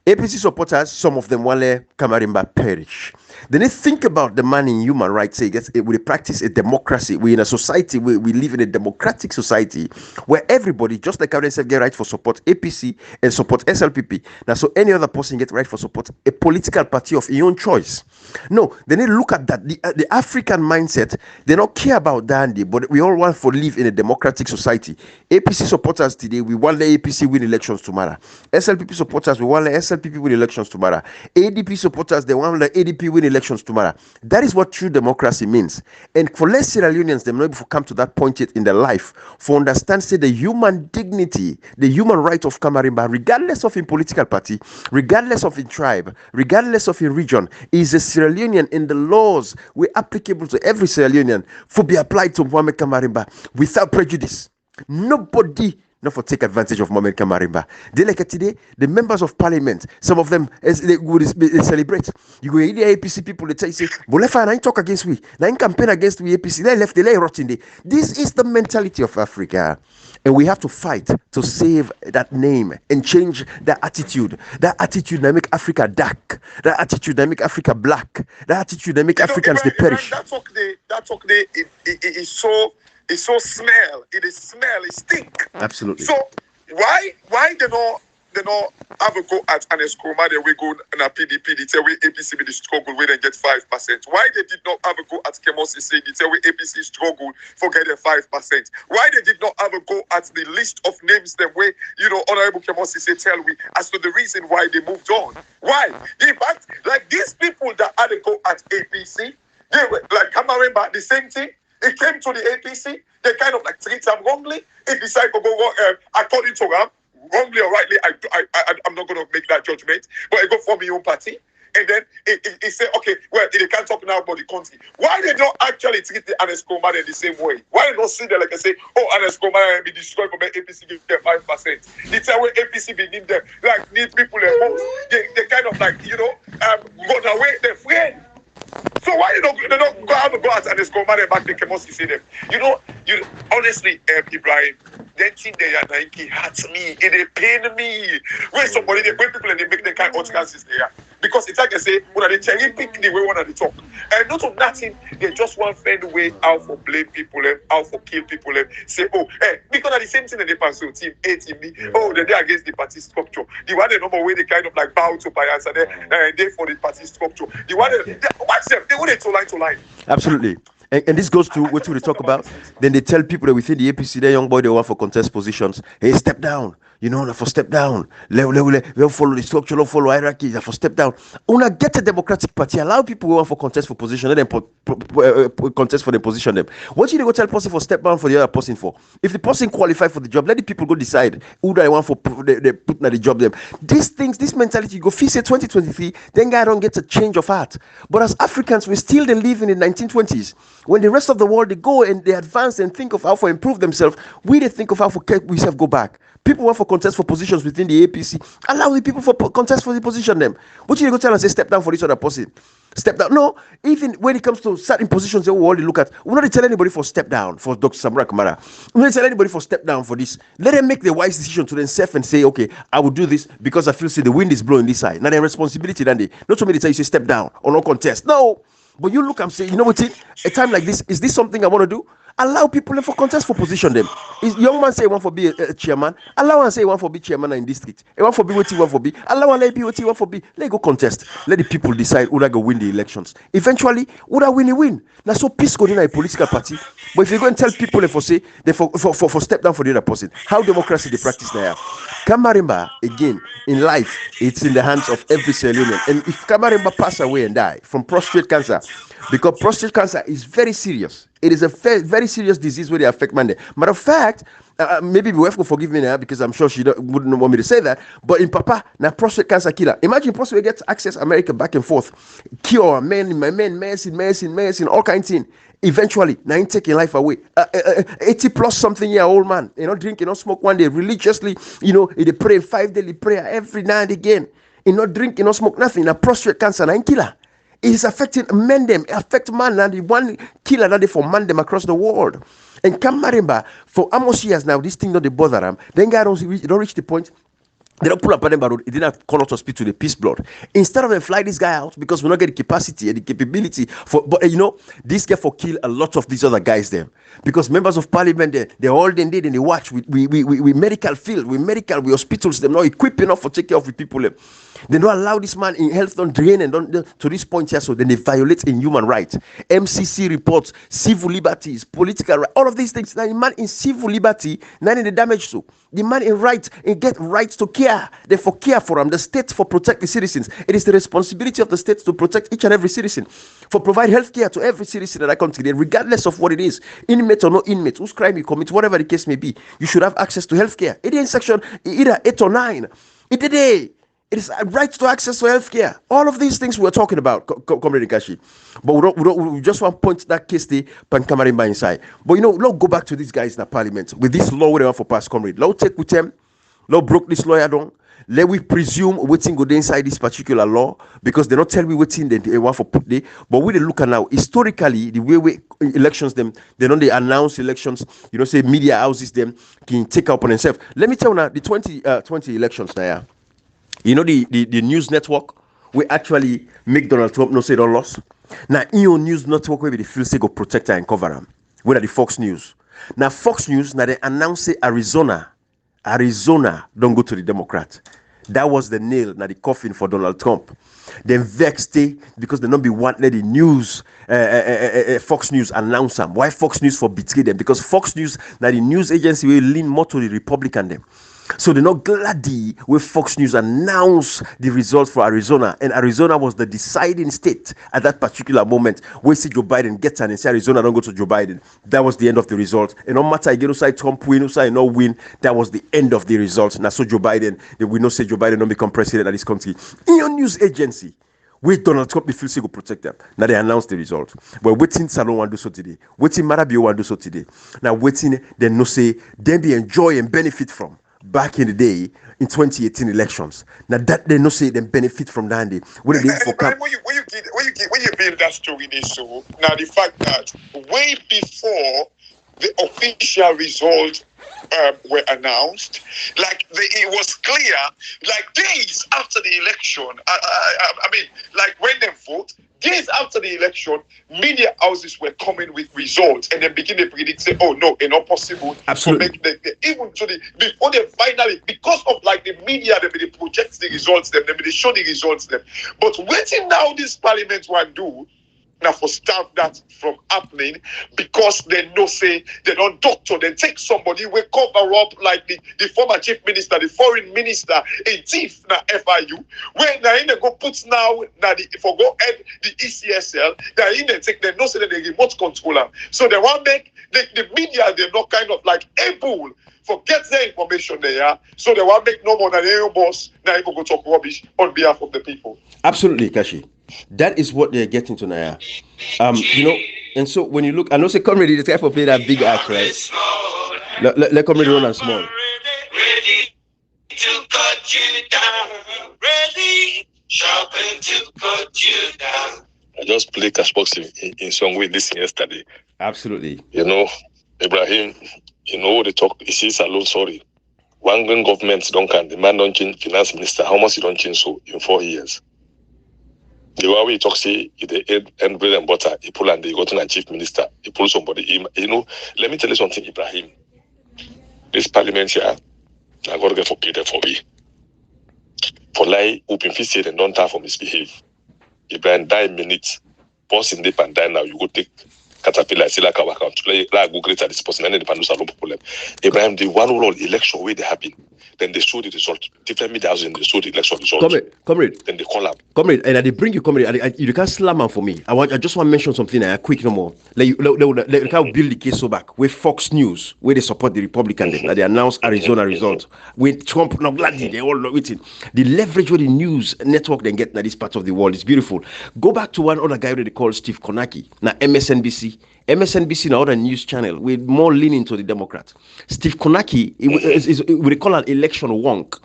APC supporters, some of them want Kamarimba perish. Then they think about the man in human rights. Say, we practice a democracy. We in a society. We live in a democratic society where everybody, just like Kamarimba said, get right for support APC and support SLPP. Now, so any other person get right for support a political party of your own choice. No, they need to look at that. The African mindset. They don't care about dandy, but we all want to live in a democratic society. APC supporters today, we want the APC win elections tomorrow. SLPP supporters, we want the SLPP win elections tomorrow. ADP supporters, they want the ADP win elections tomorrow. That is what true democracy means. And for less Sierra Leoneans, they may come to that point yet in their life for understand say the human dignity, the human right of Kamarimba, regardless of in political party, regardless of in tribe, regardless of in region, is a Sierra Leonean, and the laws were applicable to every Sierra Leonean for be applied to Mohamed Kamarimba without prejudice. Nobody not for take advantage of Mohamed Kamarimba. They like today, the members of parliament, some of them as they celebrate. You go hear the APC people, they say, Bolefa, I talk against we, I campaign against we APC, they left, they lay rotting there. This is the mentality of Africa. And we have to fight to save that name and change that attitude. That attitude that make Africa dark. That attitude that make Africa black. That attitude that make Africans they perish. That talk there, it is so. It's so smell. It is smell. It stink. Absolutely. So why they not have a go at an Eskroma? They will go in a PDP. They tell we APC be the struggle. We then get 5%. Why they did not have a go at Kemosi say they tell we APC struggle for getting 5%? Why they did not have a go at the list of names them way Honorable Kemosi say tell we as to the reason why they moved on? Why? In fact, like these people that had a go at APC, they were like Kamarimba, the same thing. It came to the APC, they kind of like treat them wrongly. It decided to go according to them, wrongly or rightly. I'm not going to make that judgment, but it go for my own party. And then it said, okay, well, they can't talk now about the country. Why they don't actually treat the Eskroma in the same way? Why they don't see them like I say, oh, Eskroma be destroyed for my APC give them 5%. They tell when APC be need them, like need people at most. They kind of like, run away, they're afraid. So why they don't go out and score money back? They can mostly see them. You honestly, Ibrahim, that thing they are Nike hurts me. It pain me. When people and they make the kind of outcasts there. Because it's like I say, when they cherry pick the way one at the top. And not of nothing, they just want to find a way out for blame people, out for kill people, say, because of the same thing that they pass to team A, team B, they're against the party structure. The one the number way they kind of like bow to bias and they for the party structure. The one watch them, they want it to line. Absolutely. And this goes to what we talk about. Then they tell people that within the APC, the young boy they want for contest positions. Hey, step down. For step down. Let follow the structure, let follow hierarchy. For step down. Una get a democratic party. Allow people who want for contest for position. Let them contest for the position. Them. What you go tell person for step down for the other person for? If the person qualify for the job, let the people go decide who they want for they put in the job. Them. These things, this mentality, you go fix it 2023. Then guy don't get a change of heart. But as Africans, we still live in the 1920s. When the rest of the world they go and they advance and think of how to improve themselves, we they think of how to we self go back. People want for contest for positions within the APC. Allow the people for contest for the position them. What you go tell and say step down for this other person? Step down. No, even when it comes to certain positions that we already look at, we're not tell anybody for step down for Dr. Samra Kamara. We're not tell anybody for step down for this. Let them make the wise decision to themselves and say, okay, I will do this because I feel the wind is blowing this side. Now their responsibility then they not so many tell you say step down or no contest. No. But you look and say, you know what? A time like this, is this something I want to do? Allow people for contest for position them. Is young man say he want for be a chairman? Allow and say he want for be chairman in district. He want for be what he want for be. Allow and let be what he want for be. Let go contest. Let the people decide who go win the elections. Eventually, who that win. Now so peace go in a political party. But if you go and tell people for say they for step down for the other person, how democracy they practice there? Kamarimba again in life, it's in the hands of every Sierra Leonean. And if Kamarimba pass away and die from prostate cancer, because prostate cancer is very serious. It is a very serious disease where they affect man. Matter of fact, maybe my wife will forgive me now because I'm sure she wouldn't want me to say that. But in Papa, now prostate cancer killer. Imagine prostate gets access America back and forth, cure medicine, all kinds of things. Eventually, now taking life away. 80 plus something year old man, drink, smoke one day religiously. They pray 5 daily prayer every now and again. Not drink, smoke nothing. Now prostate cancer, now killer. It is affecting men them, affect man and the one killer that they for man them across the world. And Kamarimba, for almost years now, this thing not they bother them. Then guy don't reach the point. They don't pull up on them, but it didn't call out to speak to the peace blood. Instead of them fly this guy out because we not get the capacity and the capability for. But this guy for kill a lot of these other guys them because members of parliament they all they did and they watch we medical field, we hospitals them not equipped enough for take care of the people. They don't allow this man in health don't drain and don't to this point here, so then they violate in human rights. MCC reports, civil liberties, political rights, all of these things. Now the man in civil liberty, not in the damage to. The man in rights and get rights to care. Therefore care for them. The state for protect the citizens. It is the responsibility of the state to protect each and every citizen. For provide health care to every citizen in that country, regardless of what it is. Inmate or no inmate, whose crime you commit, whatever the case may be, you should have access to health care. It is in section either 8 or 9. It is a right to access to healthcare. All of these things we're talking about, Comrade Nkashi. But we just want to point that case the Pankamarimba inside. But let's go back to these guys in the parliament. With this law they want for pass, Comrade. Let's take with them. Let's broke this lawyer down. Let we presume waiting go inside this particular law because they not tell me waiting they want for put there. But we look at now historically the way we elections them they don't they announce elections. Say media houses them can take up on themselves. Let me tell you now the 2020 elections now. The news network we actually make Donald Trump no say don't loss. Now news network where the feel say go protect and cover them. Where the Fox News. Now Fox News now they announce say Arizona don't go to the Democrat. That was the nail now the coffin for Donald Trump. Then vexed because they not be want let the news Fox News announce them. Why Fox News for betray them? Because Fox News now the news agency will lean more to the Republican them. So they're not glad when Fox News announced the results for Arizona. And Arizona was the deciding state at that particular moment. Where see Joe Biden gets and say Arizona don't go to Joe Biden. That was the end of the result. And no matter again, side Trump win, side no win, that was the end of the result. Now so Joe Biden, we not say Joe Biden don't become president of this country. In your news agency, where Donald Trump, the feel say go protect them. Now they announced the result. But waiting Salon want do so today. Waiting Marabio want do so today. Now waiting, then no say, then they enjoy and benefit from. back in the day in 2018 elections. Now that they no say them benefit from that day. When you build that story this so now the fact that way before the official results were announced, it was clear, like days after the election. I mean, like when they vote, days after the election, media houses were coming with results and then begin to predict, say, oh no, it's not possible. Absolutely. To make even to the before they finally, because of like the media, they project the results them, they show the results them. But waiting now, this parliament will do. Now for stop that from happening because they know say they don't doctor, they take somebody we cover up like the former chief minister, the foreign minister, a thief na FIU. When now in they go put now the for go head the ECSL, they in they take they know say that they remote controller. So they want make the media they're not kind of like able forget the information they are, so they want make no more than their boss now even go talk rubbish on behalf of the people. Absolutely, Kashi. That is what they're getting to now. And so when you look, I know say comedy is careful play that big act, right? Let comedy run and small. Ready to cut you down. Ready, sharpen to cut you down. I just played Cashbox in song with this yesterday. Absolutely. Ibrahim, they talk, he says alone, sorry. One government don't can, the man don't change finance minister, how much he don't change so in 4 years? The way we talk, say, the end bread and butter, he pull and they go to a chief minister, he pull somebody. Let me tell you something, Ibrahim. This parliament here, I got to get forbidden for me. For lie, open fist said and don't have for misbehave. Ibrahim die minutes, boss in the and die now, you go take caterpillar, see like our account, go greater this person, and then the panels are no problem. Ibrahim, the one role election where they happen. Then they show the result. Different media houses, they show the election result. Comrade. Then they call up. Comrade, and they bring you, comrade. You can't slam on for me. I just want to mention something quick no more. Like you can't build the case so back. With Fox News, where they support the Republican, that they announced Arizona result. With Trump, not gladly, they all waiting. The leverage where the news network then get in this part of the world is beautiful. Go back to one other guy that they call Steve Konaki, now MSNBC. MSNBC, now other news channel, with more leaning to the Democrat. Steve Konaki, we call an election wonk.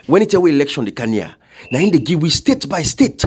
When it's a election, the Kenya, now in the give we state by state,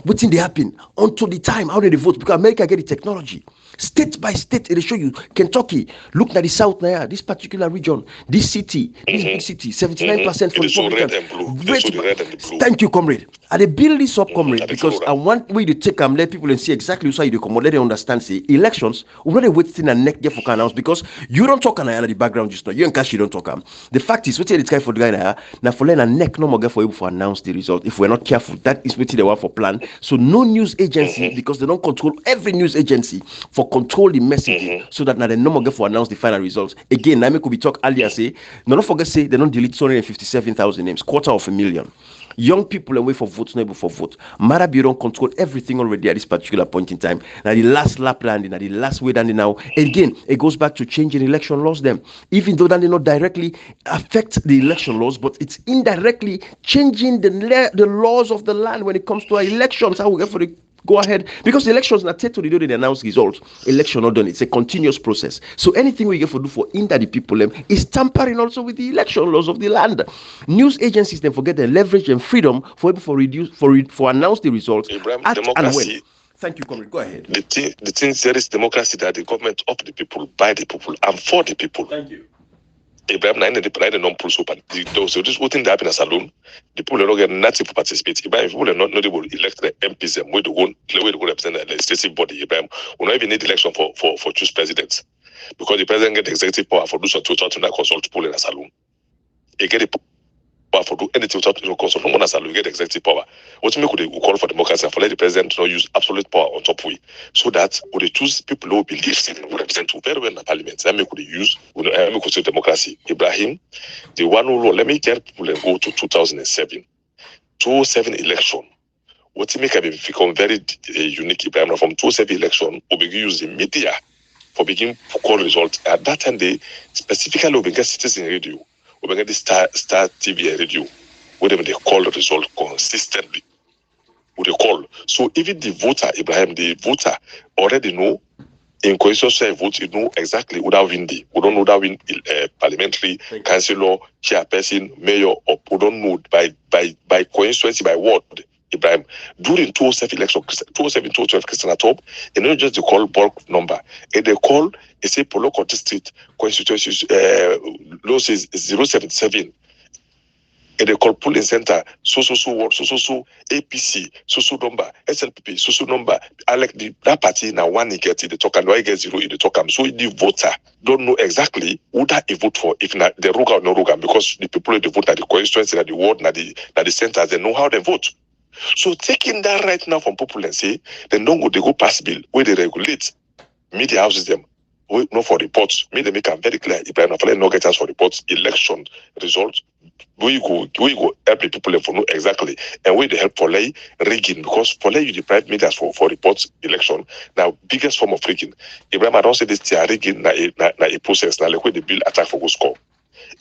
what's in the happen until the time how they vote because America get the technology. State by state, they show you Kentucky. Look at the South now, this particular region, this city, this big city, 79% for Republicans. Thank you, comrade. And they build this up, comrade, because I want way to take and let people and see exactly how you come. Let them understand. Say elections, we're not waiting a neck there for announce because you don't talk on the background just now. You and Cash, you don't talk. The fact is, what's the guy for the guy now for letting a neck no more for able to announce the result. If we're not careful, that is what they want for plan. So no news agency because they don't control every news agency for control the messaging so that now they no more get for announce the final results. Again, I could be talk earlier say, no, don't forget say they don't delete 257,000 names, 250,000. Young people away for votes, not able for vote. Marabi don't control everything already at this particular point in time. Now the last lap landing, now the last way landing now. Again, it goes back to changing election laws them. Even though that they not directly affect the election laws, but it's indirectly changing the laws of the land when it comes to our elections. How we get for the go ahead because the elections not take to the day they announce results. Election not done. It's a continuous process. So anything we get for do for hinder the people is tampering also with the election laws of the land. News agencies then forget the leverage and freedom for able for reduce for announce the results. Ibrahim, at democracy. And when. Thank you, comrade. Go ahead. The thing there is democracy that the government of the people, by the people, and for the people. Thank you. Ibrahim, the non-pull so so this whole thing that happens alone, the people are not getting nothing to participate. Ibrahim, people are not able to elect the MPs where to go represent the legislative body. Ibrahim, we don't even need election for choose presidents. Because the president get the executive power for do something to consult people in a saloon. He get the power for do anything without consult no one as you get the executive power. What you make we call for democracy and for let the president not use absolute power on top we so that we choose people who believe in represent very well in the parliament. That make we use make we say democracy. Ibrahim, the one who let me tell people and go to 2007. 2007 election. What make have become very unique Ibrahim from 2007 election, we begin use the media for begin to call results. At that time they specifically we begin citizen radio. We begin the Star TV radio, where they call the result consistently. They call. So even the voter, Ibrahim, the voter already know In coalition vote, you know exactly who that win the. We don't know that win parliamentary, councillor, chairperson, mayor, or we don't know by constituency, by ward. Ibrahim, during 2007 election, 2007, 2012 Christian at top, and not just the call bulk number. And they call, it's a local district constituency, losses 077. And they call polling center, so ward, so APC, so number, SLPP, so number. I like that party now one get in the talk and why get 0 in the talk. So the voter don't know exactly who that he vote for, if not the Ruga or no Ruga, because the people they vote at the constituency, at the ward, at the centers, they know how they vote. So taking that right now from people and say, then don't go, they go pass bill where they regulate media houses them. We know for reports, me they make them very clear. Ibrahim Afale no get us for reports, election results. We go help the people for know exactly, and we they help for lay rigging because for lay you deprive media for reports election. Now biggest form of rigging. Ibrahim I don't say this rigging na a process now like where the bill attack for go score.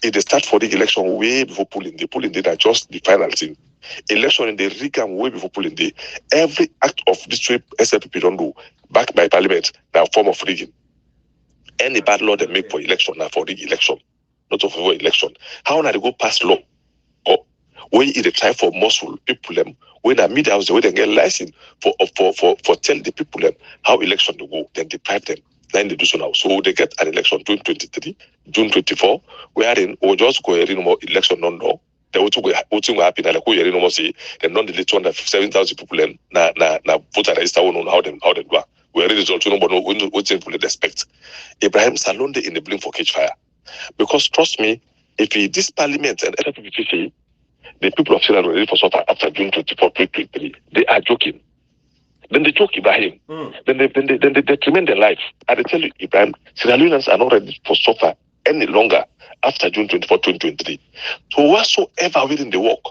If they start for the election way before polling, the polling data just the final thing. Election in the rig and way before polling day. Every act of this trip SLPP don't do backed by parliament now form of rigging. Any bad law they make for election now for rig election, not for election. How now they go past law? Or when they try for muscle people them when the media house the way they get license for tell the people them how election to go, then deprive them. Then they do so now. So they get an election June 23, June 24, wherein we just go here more election no. They will go voting will happen like we no more say they non delete 207,000 people and na voter register won't know how they do. We already result to nobody know what people expect. Ibrahim Salonde in the blame for cage fire. Because trust me, if this parliament and LPPC, the people of Sierra Leone ready for suffer after June 24, 2023, they are joking. Then they joke Ibrahim. Then they tremend their life. And they tell you, Ibrahim, Sierra Leoneans are not ready for suffer any longer after June 24, 2023. So whatsoever within the work,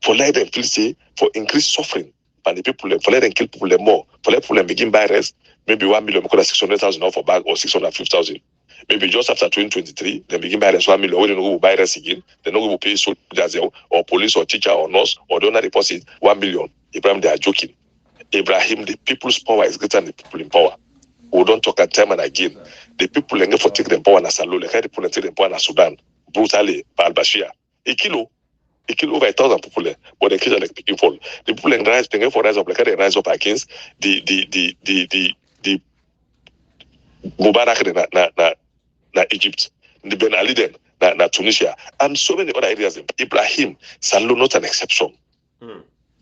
for let them feel say, for increased suffering, and the people, for let them kill people more, for let people begin buy rest, maybe 1 million, because 600,000 off for bag or 650,000. Maybe just after 2023, they begin buy rest 1 million, we don't go buy rest again, they don't go pay soldiers or police or teacher or nurse, or they don't deposit 1 million. Ibrahim, they are joking. Ibrahim, the people's power is greater than the people in power. We don't talk at time and again. The people in for take them power in Salou, the people take them power in Sudan, brutally, by Al-Bashir. He kill over 1,000 people there, but they kill like picking fall. The people in rise, they for rise up, like they rise up against the Mubarak na Egypt, the Ben Ali then na Tunisia, and so many other areas. Ibrahim, Salou not an exception.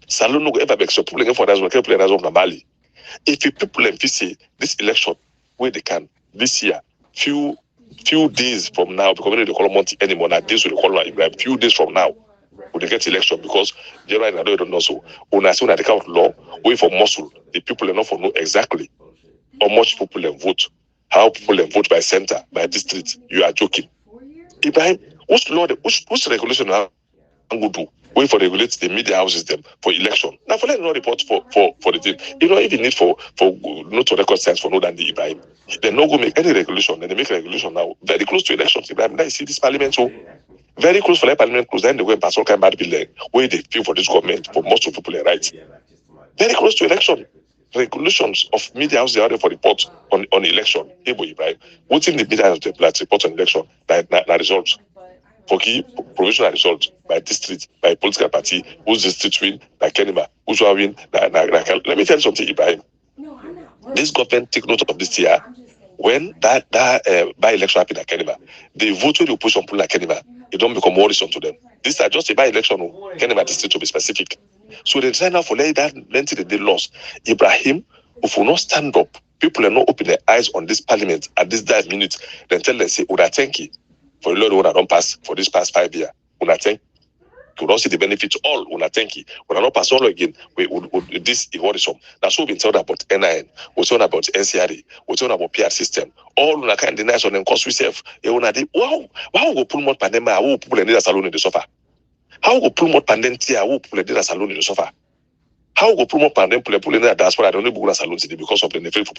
Salou no go ever be exception. People for rise up, people rise up na Mali. If people say this election where they can this year, few days from now, because we don't call month anymore, now days we call Ibrahim, few days from now, we will get election because generally I don't know so. When I say that the count law, wait for muscle, the people are not for know exactly how much people can vote, how people can vote by center, by district. You are joking. Ibrahim, what's regulation now go do? Wait for regulate the media houses them for election. Now for let no report for the thing. You know, even need for not to record science for no than the Ibrahim. They no go make any regulation. Then they make regulation now very close to elections. Ibrahim, now you see this parliament so very close for that parliament close. Then they go and pass all kind of bad bill where they feel for this government for most of people right. Very close to election. Regulations of media houses are for report on election. Ibrahim, what's in the media house that report on election? Na results. For key provisional results by district, by political party, who's district win, like Kenima, who's win, let me tell you something, Ibrahim. This government take note of this year. When that by-election happened at Kenima, they vote with the opposition pool like Kenima. It don't become worrisome to them. This is just a by-election, Kenima district to be specific. So they try now for that lengthy they lost. Ibrahim, if we not stand up, people are not open their eyes on this parliament at this minute, then tell them, say, Uda, thank you. For the Lord, when I don't pass for this past 5 years, when I think you don't see the benefits all, when I thank you, when I don't pass all again, this is worrisome. That's what we told about NIN, we told about NCRA, we told about PR system, all when I can't deny on them cost yourself. Wow, we pull more pandemic, I will pull a salon in the sofa. How we pull more pandemic, I will pull a salon in the sofa. How we pull more pandemic, pull in the diaspora, I don't know pull a salon today because of the need for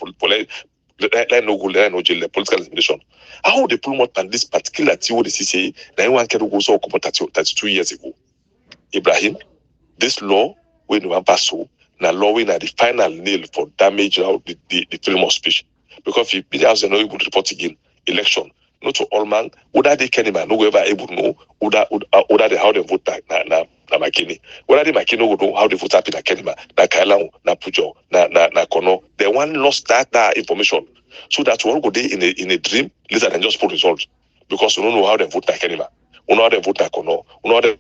let no go, let no jail, political intimidation. How they promote and this particular thing what they say, that one can go so 32 years ago. Ibrahim, this law when you pass so, now law when at the final nail for damage out the freedom of speech. Because if media house are not able to report again election, not to all man, whether they can man, no ever able to know whether they how they vote na Makini. Whether they Makini would know how they vote happy na Kenima, na Kailang, na Pujo, na Kono. The one lost that information. So that's one go day in a dream, later than just put results. Because we don't know how they vote na Kenima. We know how they vote na Kono. We know how they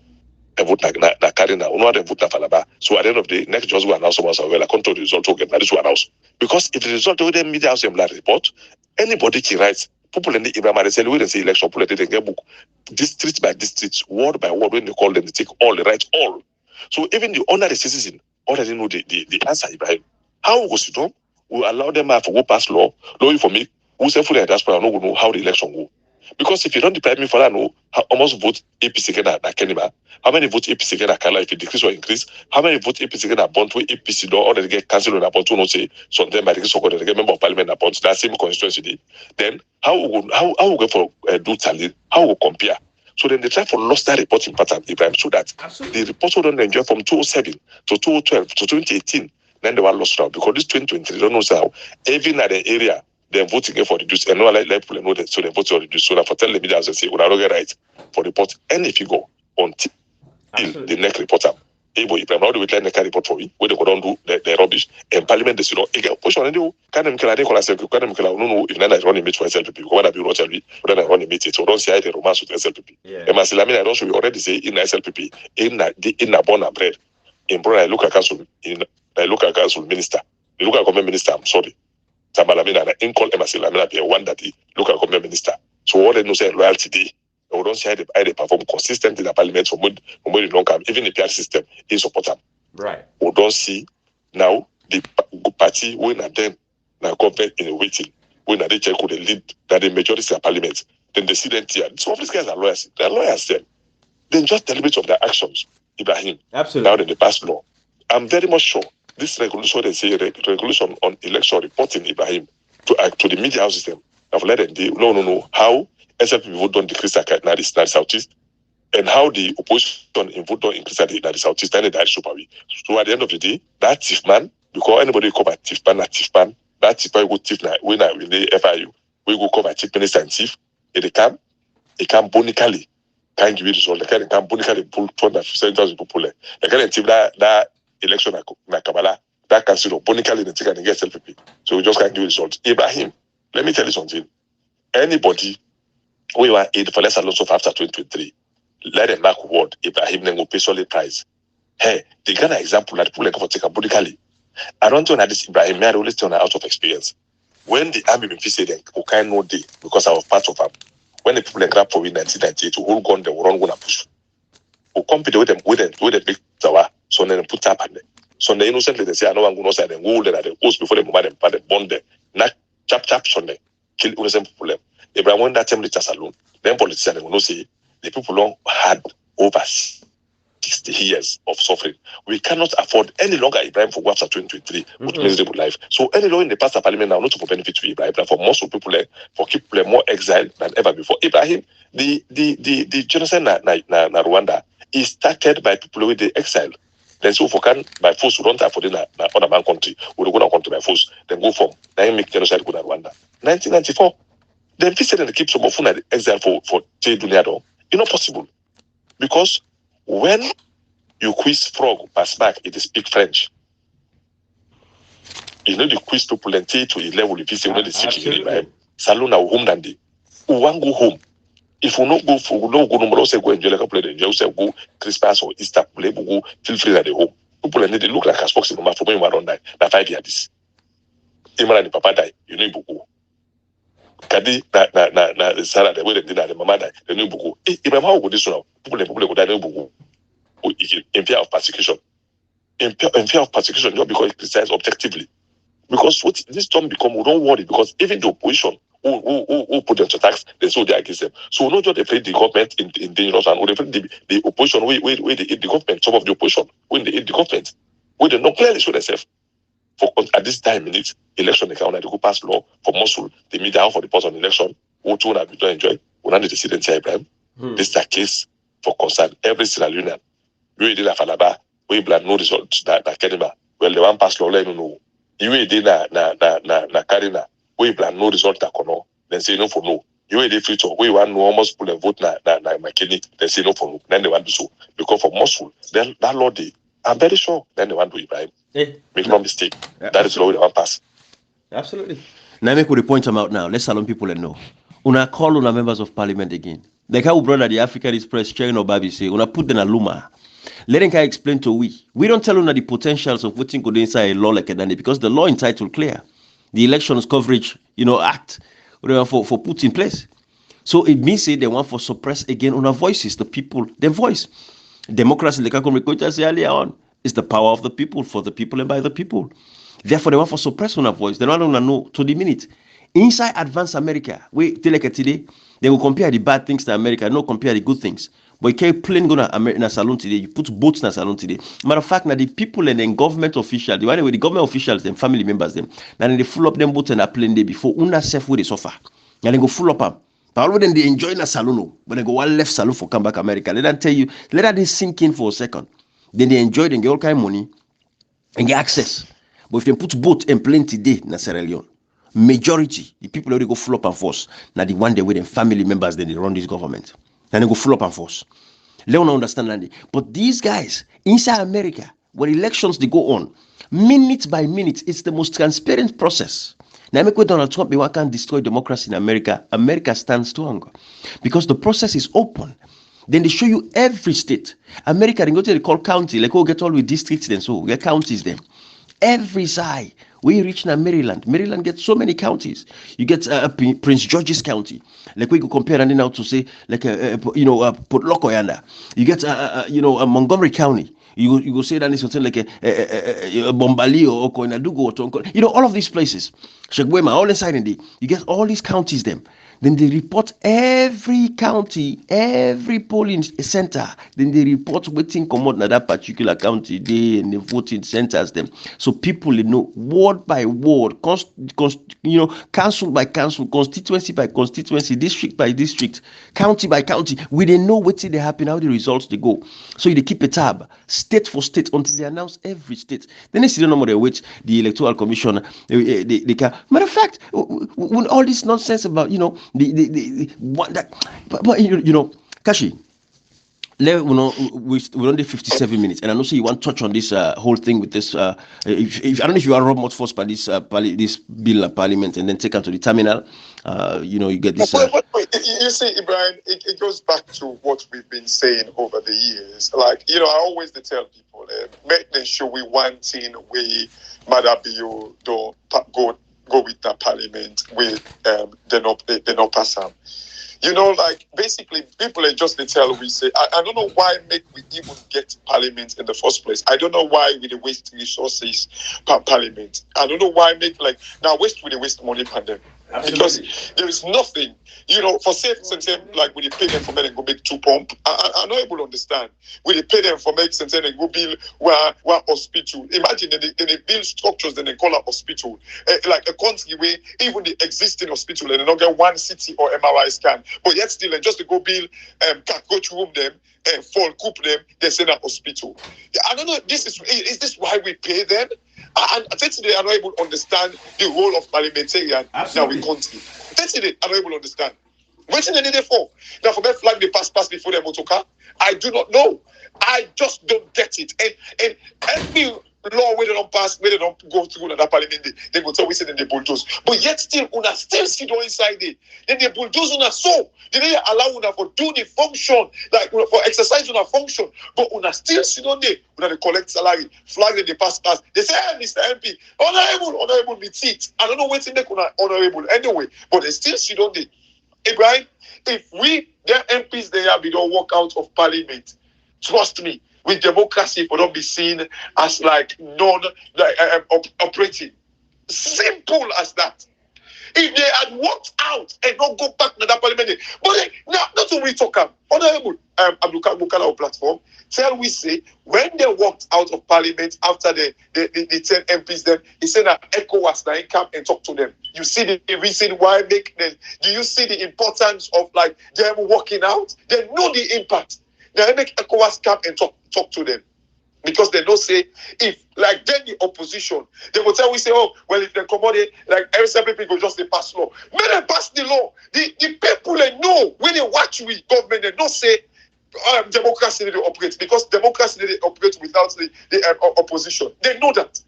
vote na Karina. We know how they vote na Falaba. So at the end of the day, next just go announce someone well, I control the result to get this one announce. Because if the result of the media house report, anybody can write. People in the Ibrahim say we say election, people they get book district by district, word by word. When they call them, they take all, they write all. So even the ordinary citizen already know the answer, Ibrahim. How we go sit down? We allow them to go pass law for me, who say fully diaspora no know how the election go. Because if you don't deprive me for that, no, how almost vote APC again at Kenima? How many vote APC again at Kala if it decrease or increase? How many vote APC again at Bont where APC don't already get cancelled on a Bont no say so then by the so they get member of parliament at Bont that same constituency? Then how we go for do tally? How we compare? So then they try for lost that reporting pattern, Ibrahim, so that the reports don't enjoy from 2007 to 2012 to 2018. Then they were lost now because this 2023 don't know how even at the area. They're voting for reduce and no like people know that so they vote for reduce. So for tell the media as I say, when I don't get right for report any figure until the next reporter. Able if I'm not doing the report for me, where they go down do the rubbish and parliament they don't again question and do can them kill call myself can them kill no if I run a meet for SLPP, what have you not tell me, but then I run a meet so don't say I the romance with SLPP. And I don't show you already say in SLPP in a born and bred in Brother I look at council minister, the local government minister, I'm sorry. Samalamina in call Lamina be one that the local government minister. So what they know say loyalty day. We don't see how they perform consistently in the parliament from when they don't come. Even the PR system is support them. Right. We don't see now the party when at them now government in a waiting. When they check who they lead that the majority of parliament. Then they see them here. Some of these guys are lawyers. They're lawyers then. Then just deliberate of their actions, Ibrahim. Absolutely. Now then they pass law. I'm very much sure this regulation, they say regulation on election reporting, Ibrahim, to the media house system. I've let them no. How SLP vote don't decrease at the southeast, and how the opposition in vote don't increase at the southeast, and the super. So at the end of the day, that thief man, because anybody call a thief man, that thief man go thief now. When I will the FIU, we go cover chief minister and thief. It can bonically can't give you result. They can bonically pull 270,000 people. They can thief that election na Kabbalah, that council bonically the ticket and get SLPP. So we just can't give results. Ibrahim, let me tell you something. Anybody who you are aid for less than lots of after 2023, let them mark word Ibrahim then go pay solid price. Hey, the kind of example that people like for take bonically. I don't know that this Ibrahim I always tell out of experience. When the army been say them, who can't know day because I was part of them. When the people grab for in 1998 to hold gun, they were wrong gonna push. Who compete with them with the big tower. So then they put up on them. So the innocently they say, I know I'm going to say them go there at the post before they move them, but they bond them. Not chap on them. Kill innocent people. Abraham when that temperature alone, then politicians will not say the people long had over 60 years of suffering. We cannot afford any longer Ibrahim for after 2023 with miserable life. So any law in the past parliament now not to benefit to Ibrahim, for most of people for keep more exile than ever before. Ibrahim, the genocide na Rwanda is started by people with the exile. Then so for can by force we don't have for the other man country, we go to country by force, then go from then make genocide go to Rwanda. 1994. Then visit and keep some of the exile for J. Dunyado. It's not possible. Because when you quiz frog pass back, it speak French. You know the quiz people and to a level if you say when they speak right? Saluna home than they who want go home. If we not go for we don't go no more say go enjoy like a play then say go Christmas or Easter play go feel free at the home. People and they look like a spox in my for me around that 5 years. Even the papa die, you know go. Kadi na Sarah the way they did the mama die, the new buku. If how go this now, people go die no buku. In fear of persecution. In fear of persecution, not because it criticized objectively. Because what this don't become, we don't worry because even the opposition who put them to tax, they say they against them. So not just afraid the government in dangerous and we afraid the opposition where they aid the government, some of the opposition when they aid the government, where they not clearly show themselves. For at this time in it, election they can go pass law for Mosul, the media for the person on election, who two have don't enjoy, we not the decision here, Ibrahim. This is a case for concern every Sierra Leonean. We did a Falaba, we plan no results that Kenima. Well, the one pass law, let you know. You did na Karina, We plan no result that no. Then say no for no. You in the future, we want no almost pull a vote na mechanic. Then say no for no. Then they want to so because for muscle, then that law day, I'm very sure. Then they want to Ibrahim. Make no mistake. That is law they want pass. Absolutely. Now make we point them out now. Let's allow people to know. Una call una members of parliament again. Like how brother the African Express Chairman Obabi say, una put them a luma. Let them explain to we. We don't tell una the potentials of voting could inside a law like that because the law entitled clear. The elections coverage, act for put in place. So it means say they want for suppress again on our voices, the people, their voice. Democracy, like I said earlier on, is the power of the people, for the people and by the people. Therefore, they want for suppress on our voice. They don't want to know to the minute. Inside advanced America, we tell like today, they will compare the bad things to America, not compare the good things. But you can't plain go in a salon today, you put boats in a salon today. Matter of fact, now the people and then government officials, the one with the government officials, them family members, them, now they full up them boats and a plane day before una self where they suffer. And they go full up them. But all then they enjoy in a salon, but they go one left salon for come back America. Let them tell you, let that sink in for a second. Then they enjoy, then get all kind of money and get access. But if they put boat and plane today in Sierra Leone, majority, the people already go full up and force. Now the one day with them family members, then they run this government. And they go full up and force. Let us understand that. But these guys inside America, when elections they go on, minute by minute, it's the most transparent process. Now, make way Donald Trump can't destroy democracy in America. America stands strong because the process is open. Then they show you every state. America, they go to the call county, like get all with districts, then so get counties them. Every side. We reach now Maryland. Maryland gets so many counties. You get Prince George's County. Like we could compare and now to say like Port Locoyanda. You get Montgomery County. You go say that is something like Bombali or Koinadugo or Tonko. All of these places. Shagwema, all inside in the. You get all these counties them. Then they report every county, every polling center. Then they report waiting come out in that particular county day and the voting centers them. So people know word by word, council by council, constituency by constituency, district by district, county by county. We they know what's they happen, how the results they go. So they keep a tab, state for state, until they announce every state. Then they still no more which the Electoral Commission they can. Matter of fact, when all this nonsense about the one that, but Kashi, we only 57 minutes, and I know you want to touch on this whole thing with this. If I don't know if you are Rob first by this bill of parliament, and then take out to the terminal. You get this. Wait. You see, Ibrahim, it goes back to what we've been saying over the years. Like I always tell people, make sure we one thing we Madabio do go with the parliament with they not pass them. Basically people are just tell we say I don't know why make we even get parliament in the first place. I don't know why we waste resources per parliament. I don't know why make now waste money per them. Because there is nothing, for safe and like we pay them for men and go make 2 pump. I'm not able to understand. We pay them for make sense and go build where hospital. Imagine they build structures, then they call a hospital. Like a country where even the existing hospital and they don't get one city or MRI scan. But yet still, and just to go build coach room them and fall coop them, they send a hospital. I don't know, is this why we pay them? And today, I'm not able to understand the role of parliamentarian now we country. Today, I'm not able to understand. What's in the day for? Now, for that flag, they pass before the motor car. I do not know. I just don't get it. And every law where they don't pass, where they don't go through that parliament, they go tell we say then they bulldoze. But yet still, una still sit down inside there. Then they bulldoze una so. They don't allow una for do the function, like for exercise una function. But una still sit down there. Una they collect salary, flag that they pass. They say, hey, Mr. MP, honorable be it. I don't know what's in there, honorable anyway. But they still sit down there. Ibrahim, if their MPs they have, we don't walk out of parliament. Trust me, with democracy, for don't be seen as like operating. Simple as that. If they had walked out and not go back to that parliament, but not to talk about honorable Abdulkar Bukala platform, tell we say when they walked out of parliament after the 10 MPs, then he said that ECOWAS now come and talk to them. You see the reason why make them. Do you see the importance of like them walking out? They know the impact. They make ECOWAS come and talk to them. Because they don't say, if, like, then the opposition, they will tell, we say, oh, well, if they commodity, like, every people just they pass law. When they pass the law, the people they know, when they watch with government, they don't say, democracy they operate, because democracy they operate without the opposition. They know that.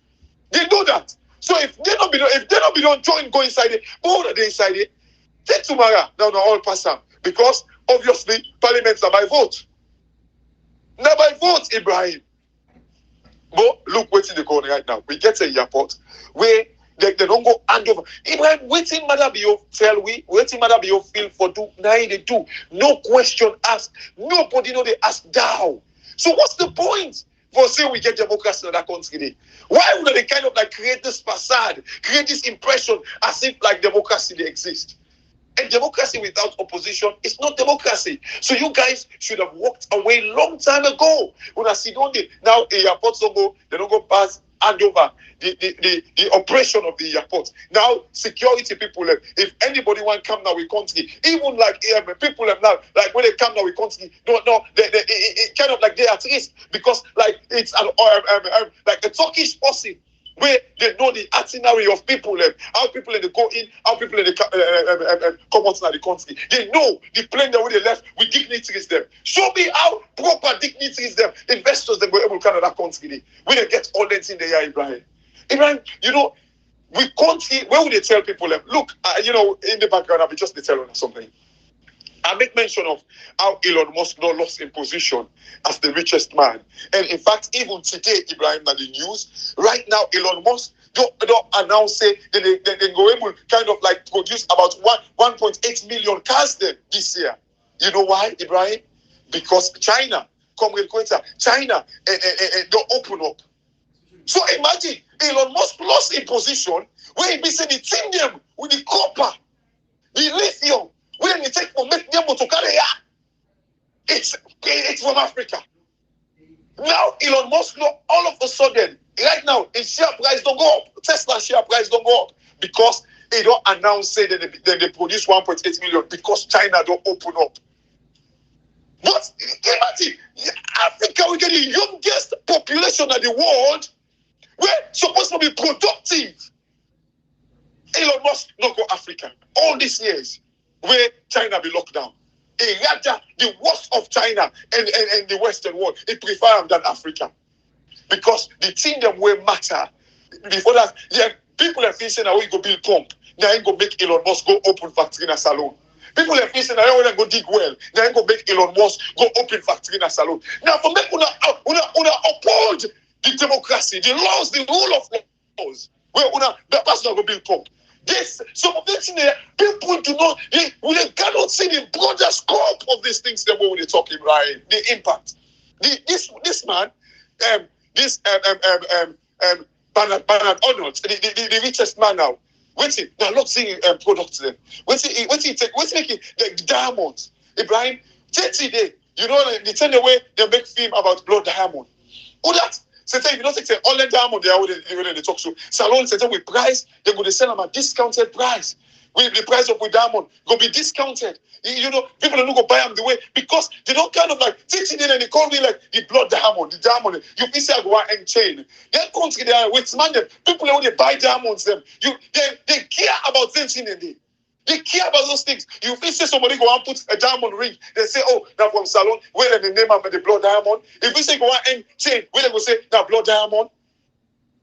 They know that. So if they not be don't join, go inside it, but hold they inside it, take tomorrow, now all pass out. Because, obviously, parliaments are by vote. Now by vote, Ibrahim. But look what's in the corner right now. We get to the airport where they don't go hand over. Ibrahim, waiting matter be your tell we, waiting matter be your feel for do. Now they do. No question asked. Nobody know they ask down. So what's the point for saying we get democracy in that country? Why would they kind of like create this facade, create this impression as if like democracy they exist? And democracy without opposition is not democracy. So you guys should have walked away long time ago. When I see don't they now a airport go, they don't go past hand over the operation of the airport. Now security people, if anybody want to come now we country, even like people now, like when they come now we country, it kind of like they at risk because like it's an like a Turkish person. Where they know the itinerary of people, how people in the go in, how people in the come out of the country. They know the plane that when they left with dignitaries them. Show me how proper dignitaries them, investors that were able to come to that country. When they get all that in the year, Ibrahim. Ibrahim, you know, we country, where would they tell people, look, you know, in the background, I'll be just telling something. I make mention of how Elon Musk not lost in position as the richest man. And in fact, even today, Ibrahim, in the news, right now, Elon Musk don't announce say that they go able kind of like produce about 1.8 million cars then this year. You know why, Ibrahim? Because China, China don't open up. So imagine Elon Musk lost in position where he be saying the lithium with the copper, the lithium. When you take for make them to carry it's from Africa. Now Elon Musk know all of a sudden, right now, his share price don't go up. Tesla share price don't go up because they don't announce say that they produce 1.8 million because China don't open up. But imagine Africa we get the youngest population in the world. We're supposed to be productive. Elon Musk not go Africa all these years. Where China be locked down. The worst of China and the Western world, it prefer them than Africa. Because the thing that will matter, before that, people are facing now we go build pump. Now ain't go make Elon Musk go open factory in a salon. People are facing now we go dig well. Now ain't go make Elon Musk go open factory in a salon. Now for make una uphold the democracy, the laws, the rule of laws, where the person go build pump. Yes, some of this there, people do not, they cannot see the broader scope of these things that we're talking, right? The impact. This man, Bernard Arnold, the richest man now. What's it? Now look, seeing products then. What's he making the diamonds? Ibrahim, 30 days. You know the time the way they make film about blood diamond. Oh, that. Say if you don't take all the diamond they are when they talk so. Salon say we price, they go to sell them at discounted price. With the price of the diamond go be discounted. You know, people don't go buy them the way because they don't kind of like teaching it and they call me like the blood diamond, the diamond. You see I go and chain. Then country they are with man them. People when they buy diamonds them. They care about things in the They care about those things. You if say somebody go and put a diamond ring, they say, oh, now from salon, where the name of the blood diamond. If we say go and chain, where they go say now blood diamond.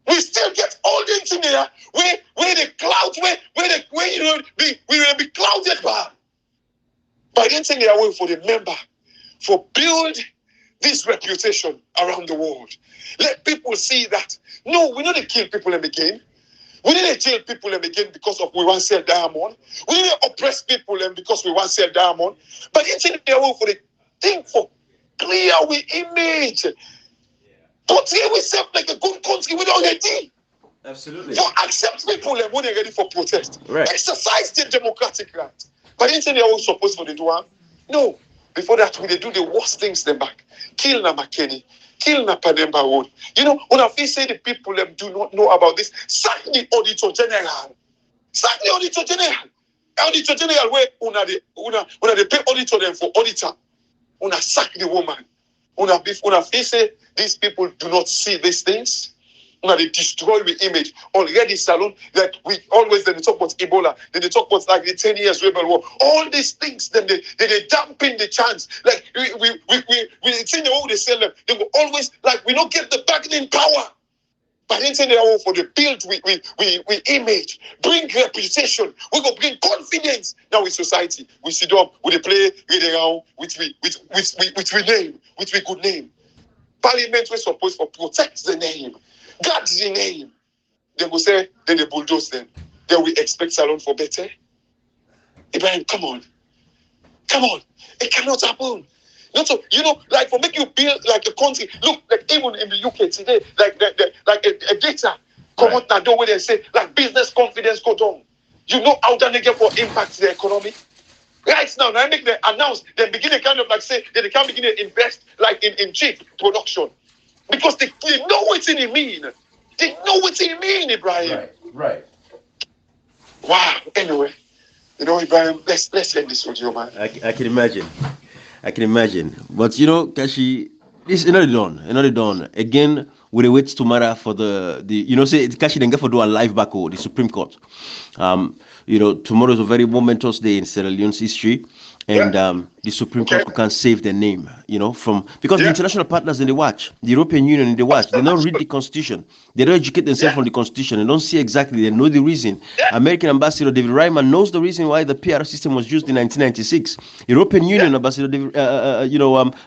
We still get all the things in there where the clouds, where you know we will be clouded by the thing they are waiting for the member for build this reputation around the world. Let people see that no, we don't kill people in the game. We didn't jail people again because of we want to sell diamond. We didn't oppress people because we want to sell diamond. But it's in the way for the thing for clear we image. But here we serve like a good country without ready. Absolutely. For accept people when they're ready for protest. Right. Exercise their democratic right. But it's in the way supposed for the do one. No. Before that, we they do the worst things them back. Kill na McKinney. Kill na Panemba Road. You know, when I feel say the people do not know about this, sack the Auditor General. Sack the Auditor General. Auditor General where una they pay auditor them for auditor. Una sack the woman. Una face these people do not see these things. Now they destroy the image. Already, Salon, like we always then they talk about Ebola, then they talk about like the 10 years rebel war. All these things, then they dampen the chance. Like we see the way they sell them. They will always like we don't get the bargaining power. But then say they are for the build we image, bring reputation, we go bring confidence now in society. We sit down, we play around with we name, with we good name. Parliament was supposed to protect the name. Guard the name. They will say, then they bulldoze them. Then we expect Salon for better. Ibrahim, come on. It cannot happen. Not so, like for make you build like a country. Look, like even in the UK today, like a data come out that door where they say like business confidence go down. You know how that get for impact the economy. Right now I make them announce, they begin to kind of like say that they can begin to invest like in cheap production. Because they know what it mean. They know what it mean, Ibrahim. Right. Wow. Anyway, Ibrahim, let's end this audio, man. I can imagine. But Kashi, this another done. Again, we wait tomorrow for the say Kashi then get for do a live back the Supreme Court. Tomorrow is a very momentous day in Sierra Leone's history. And the Supreme Court can save their name, because the international partners in the watch, the European Union in the watch, they don't read the Constitution, they don't educate themselves on the Constitution, they don't see exactly, they know the reason. American Ambassador David Ryman knows the reason why the PR system was used in 1996. European Union Ambassador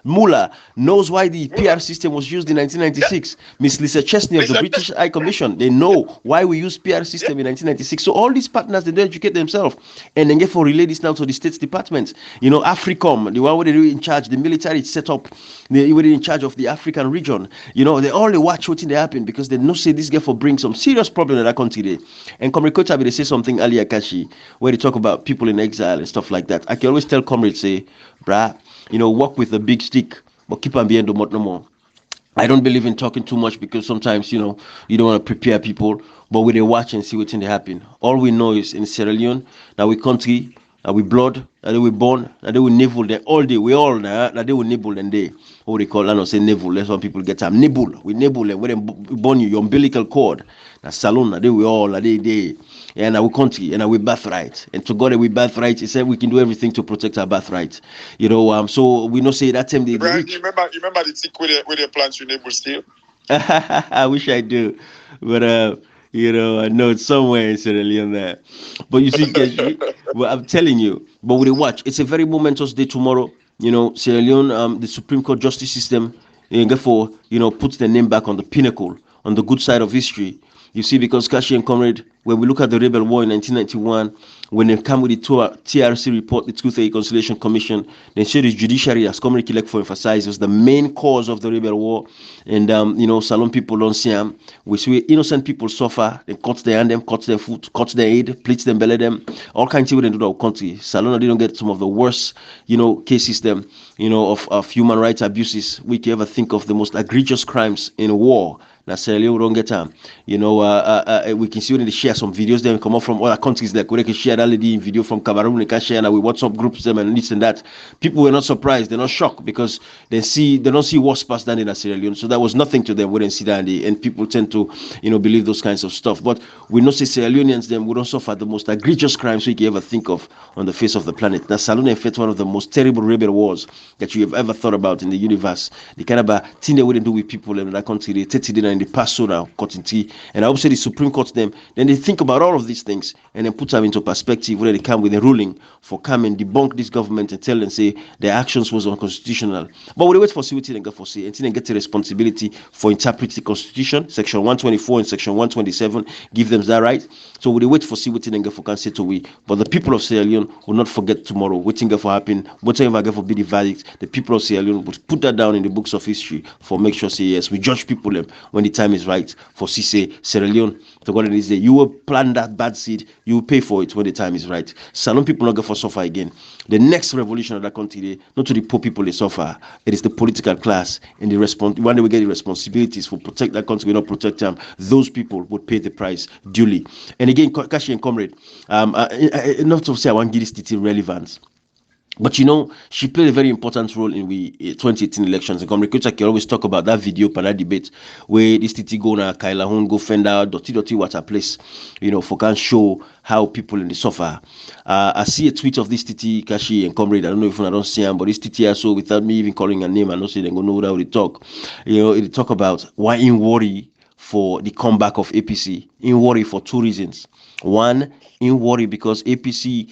Muller knows why the PR system was used in 1996. Miss Lisa Chesney of the British High Commission, they know why we use PR system in 1996. So all these partners, they don't educate themselves, and then get for relay this now to the States Department. AFRICOM, the one where they in charge, the military set up, they were in charge of the African region. They all watch what they happen because they know say this guy for bring some serious problem in that country there. And Comrade Kotabi, they say something earlier, Kashi, where they talk about people in exile and stuff like that. I can always tell comrades, say, brah, walk with a big stick, but keep on being no more. I don't believe in talking too much because sometimes, you don't want to prepare people, but we they watch and see what's in the happen. All we know is in Sierra Leone, now we country, we blood, that they were born, that they will nibble there all day. We all know that they will nibble and they what they call, I don't say nibble. That's what people get time. Nibble. We nibble and when they born you, your umbilical cord. That salon, that they we all, that they. And our country, and our birthright. And to God, we birthright. He said we can do everything to protect our birthright. So we not say that time they. Brian, you remember the tick where they plant your neighbor still? I wish I do, but I know it's somewhere in Sierra Leone there. But you see, well, I'm telling you, but we watch. It's a very momentous day tomorrow. Sierra Leone, the Supreme Court justice system, and therefore, puts their name back on the pinnacle, on the good side of history. You see, because Kashi and Comrade, when we look at the rebel war in 1991, when they come with the TRC report, the Truth and Reconciliation Commission, they say the judiciary, as Comrade Kilek for emphasized, was the main cause of the rebel war. And, Salon people don't see them. We see innocent people suffer. They cut their hand, them, cut their foot, cut their head, pleats them, belly them, all kinds of things they do in our country. Salon, they don't get some of the worst, cases them, of human rights abuses. We can ever think of the most egregious crimes in war. Now, Sierra Leone don't get time. We can see when they share some videos, then come up from other countries like we can share that lady in video from Cameroon, they can share now with WhatsApp groups them and this and that. People were not surprised, they're not shocked because they don't see what's past than in Sierra Leone. So that was nothing to them. We didn't see that, and people tend to, believe those kinds of stuff. But we know say Sierra Leoneans them we don't suffer the most egregious crimes we can ever think of on the face of the planet. Now, Salone fought one of the most terrible rebel wars that you have ever thought about in the universe. The kind of thing they wouldn't do with people in that country, they take it in the past so now, cutting tea. And I would say the Supreme Court them, then they think about all of these things and then put them into perspective when they come with a ruling for come and debunk this government and tell them say their actions was unconstitutional. But we wait for see what they get for see until they get the responsibility for interpreting the Constitution, Section 124 and Section 127 give them that right. So we wait for see what they get for can say to we. But the people of Sierra Leone will not forget tomorrow. Waiting for happen, whatever get for be the verdict. The people of Sierra Leone would put that down in the books of history for make sure say yes, we judge people when the time is right. For say Sierra Leone, to God is there. You will plant that bad seed, you will pay for it when the time is right. Salon people not going for suffer again. The next revolution of that country, not to the poor people they suffer. It is the political class and the when they will get the responsibilities for protect that country, we not protect them. Those people would pay the price duly. And again, Kashi and Comrade, not to say I want to give this detail relevance. But you know, she played a very important role in the 2018 elections. And Comrade can always talk about that video panel debate where this Titi go na Kaila Hun go fend out dotty water place, you know, for can show how people in the suffer. I see a tweet of this Titi Kashi and Comrade. I don't know if I don't see him, but this Titi also, without me even calling her name, I know say they go know how they talk. You know, it talk about why in worry for the comeback of APC. In worry for two reasons. One, in worry because APC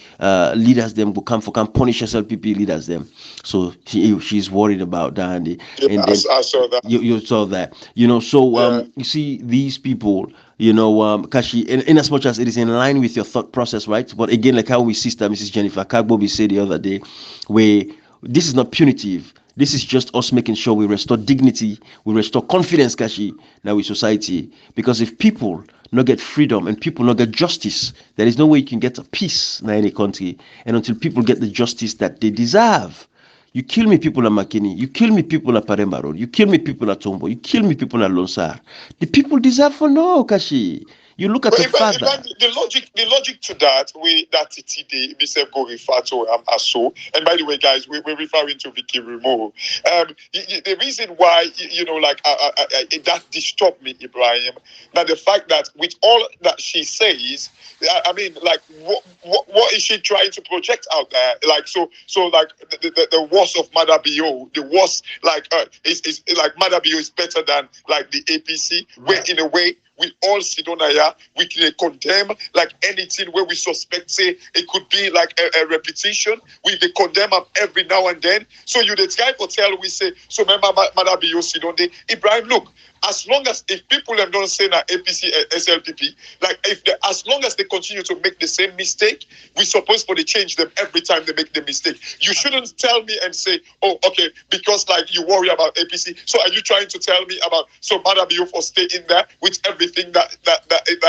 leaders them go come punish SLPP leaders them. So she's worried about that. And then I saw that. You saw that. You know, so you see these people, you know, Kashi, in as much as it is in line with your thought process, right? But again, like how we sister Mrs. Jennifer Kagbobi said the other day, where this is not punitive. This is just us making sure we restore dignity, we restore confidence, Kashi, now with society. Because if people not get freedom and people not get justice, there is no way you can get a peace in any country. And until people get the justice that they deserve. You kill me people at Makini, you kill me people at Paremba Road, you kill me people at Tombo, you kill me people at Lonsar. The people deserve for no, Kashi. You look at the father. The logic to that, that TTD, Mr. Go refer to ASO. And by the way, guys, we're referring to Vicky Remo. The reason why, you know, like, that disturbed me, Ibrahim, that the fact that with all that she says, I mean, like, what is she trying to project out there? Like, so like, the worst of Madabio, the worst, like, is like, Madabio is better than, like, the APC, right. Where, in a way, we all sit on here, we can condemn like anything where we suspect, say, it could be like a repetition. We condemn them every now and then. So you the guy for tell we say, so remember Madabio Sidonde, Ibrahim, look, as long as if people have don't say that APC, SLPP, like as long as they continue to make the same mistake, we're supposed to change them every time they make the mistake. You shouldn't tell me and say, oh, okay, because like you worry about APC. So are you trying to tell me about so Madabio for stay in there with everything that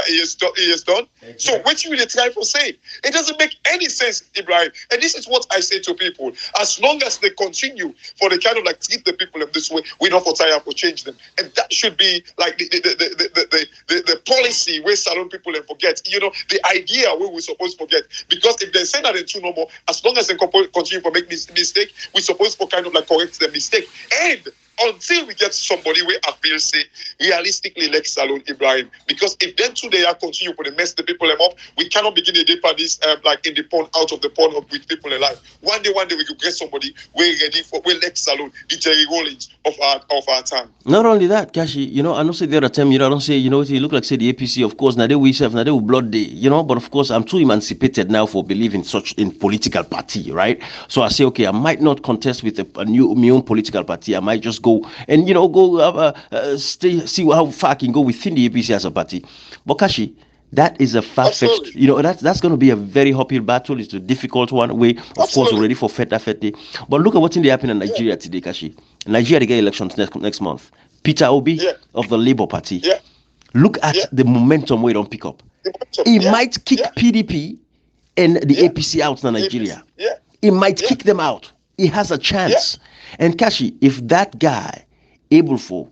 he has done? Exactly. So what you really try to say? It doesn't make any sense, Ibrahim. And this is what I say to people. As long as they continue for the kind of like treat the people in this way, we don't for tire for change them. And that should be like the policy where salon people and forget, you know, the idea where we're supposed to forget. Because if they say that in two no more, as long as they continue to make this mistake, we're supposed to kind of like correct the mistake. And until we get somebody where I feel say realistically like Salon Ibrahim, because if then today I continue to mess the people up, we cannot begin a day this like in the pond, out of the pond of with people alive. One day we could get somebody we're ready for we're like Salon, the Jerry Rollins of our time. Not only that, Kashi, you know, I don't say the other time, you know, I don't say, you know, it look like say the APC, of course, now they we serve, now they will blood day, you know, but of course I'm too emancipated now for believing such in political party, right? So I say, okay, I might not contest with my own political party. I might just go and, you know, go see how far I can go within the APC as a party. But Kashi, that is a far-fetched, you know, that's going to be a very uphill battle. It's a difficult one. We, of course, already for Fete. But look at what's in the happening in Nigeria today, Kashi. Nigeria, they get elections next month. Peter Obi of the Labour Party. Look at the momentum we don't pick up. He might kick PDP and the APC out in Nigeria. He might kick them out. He has a chance. And Kashi, if that guy able to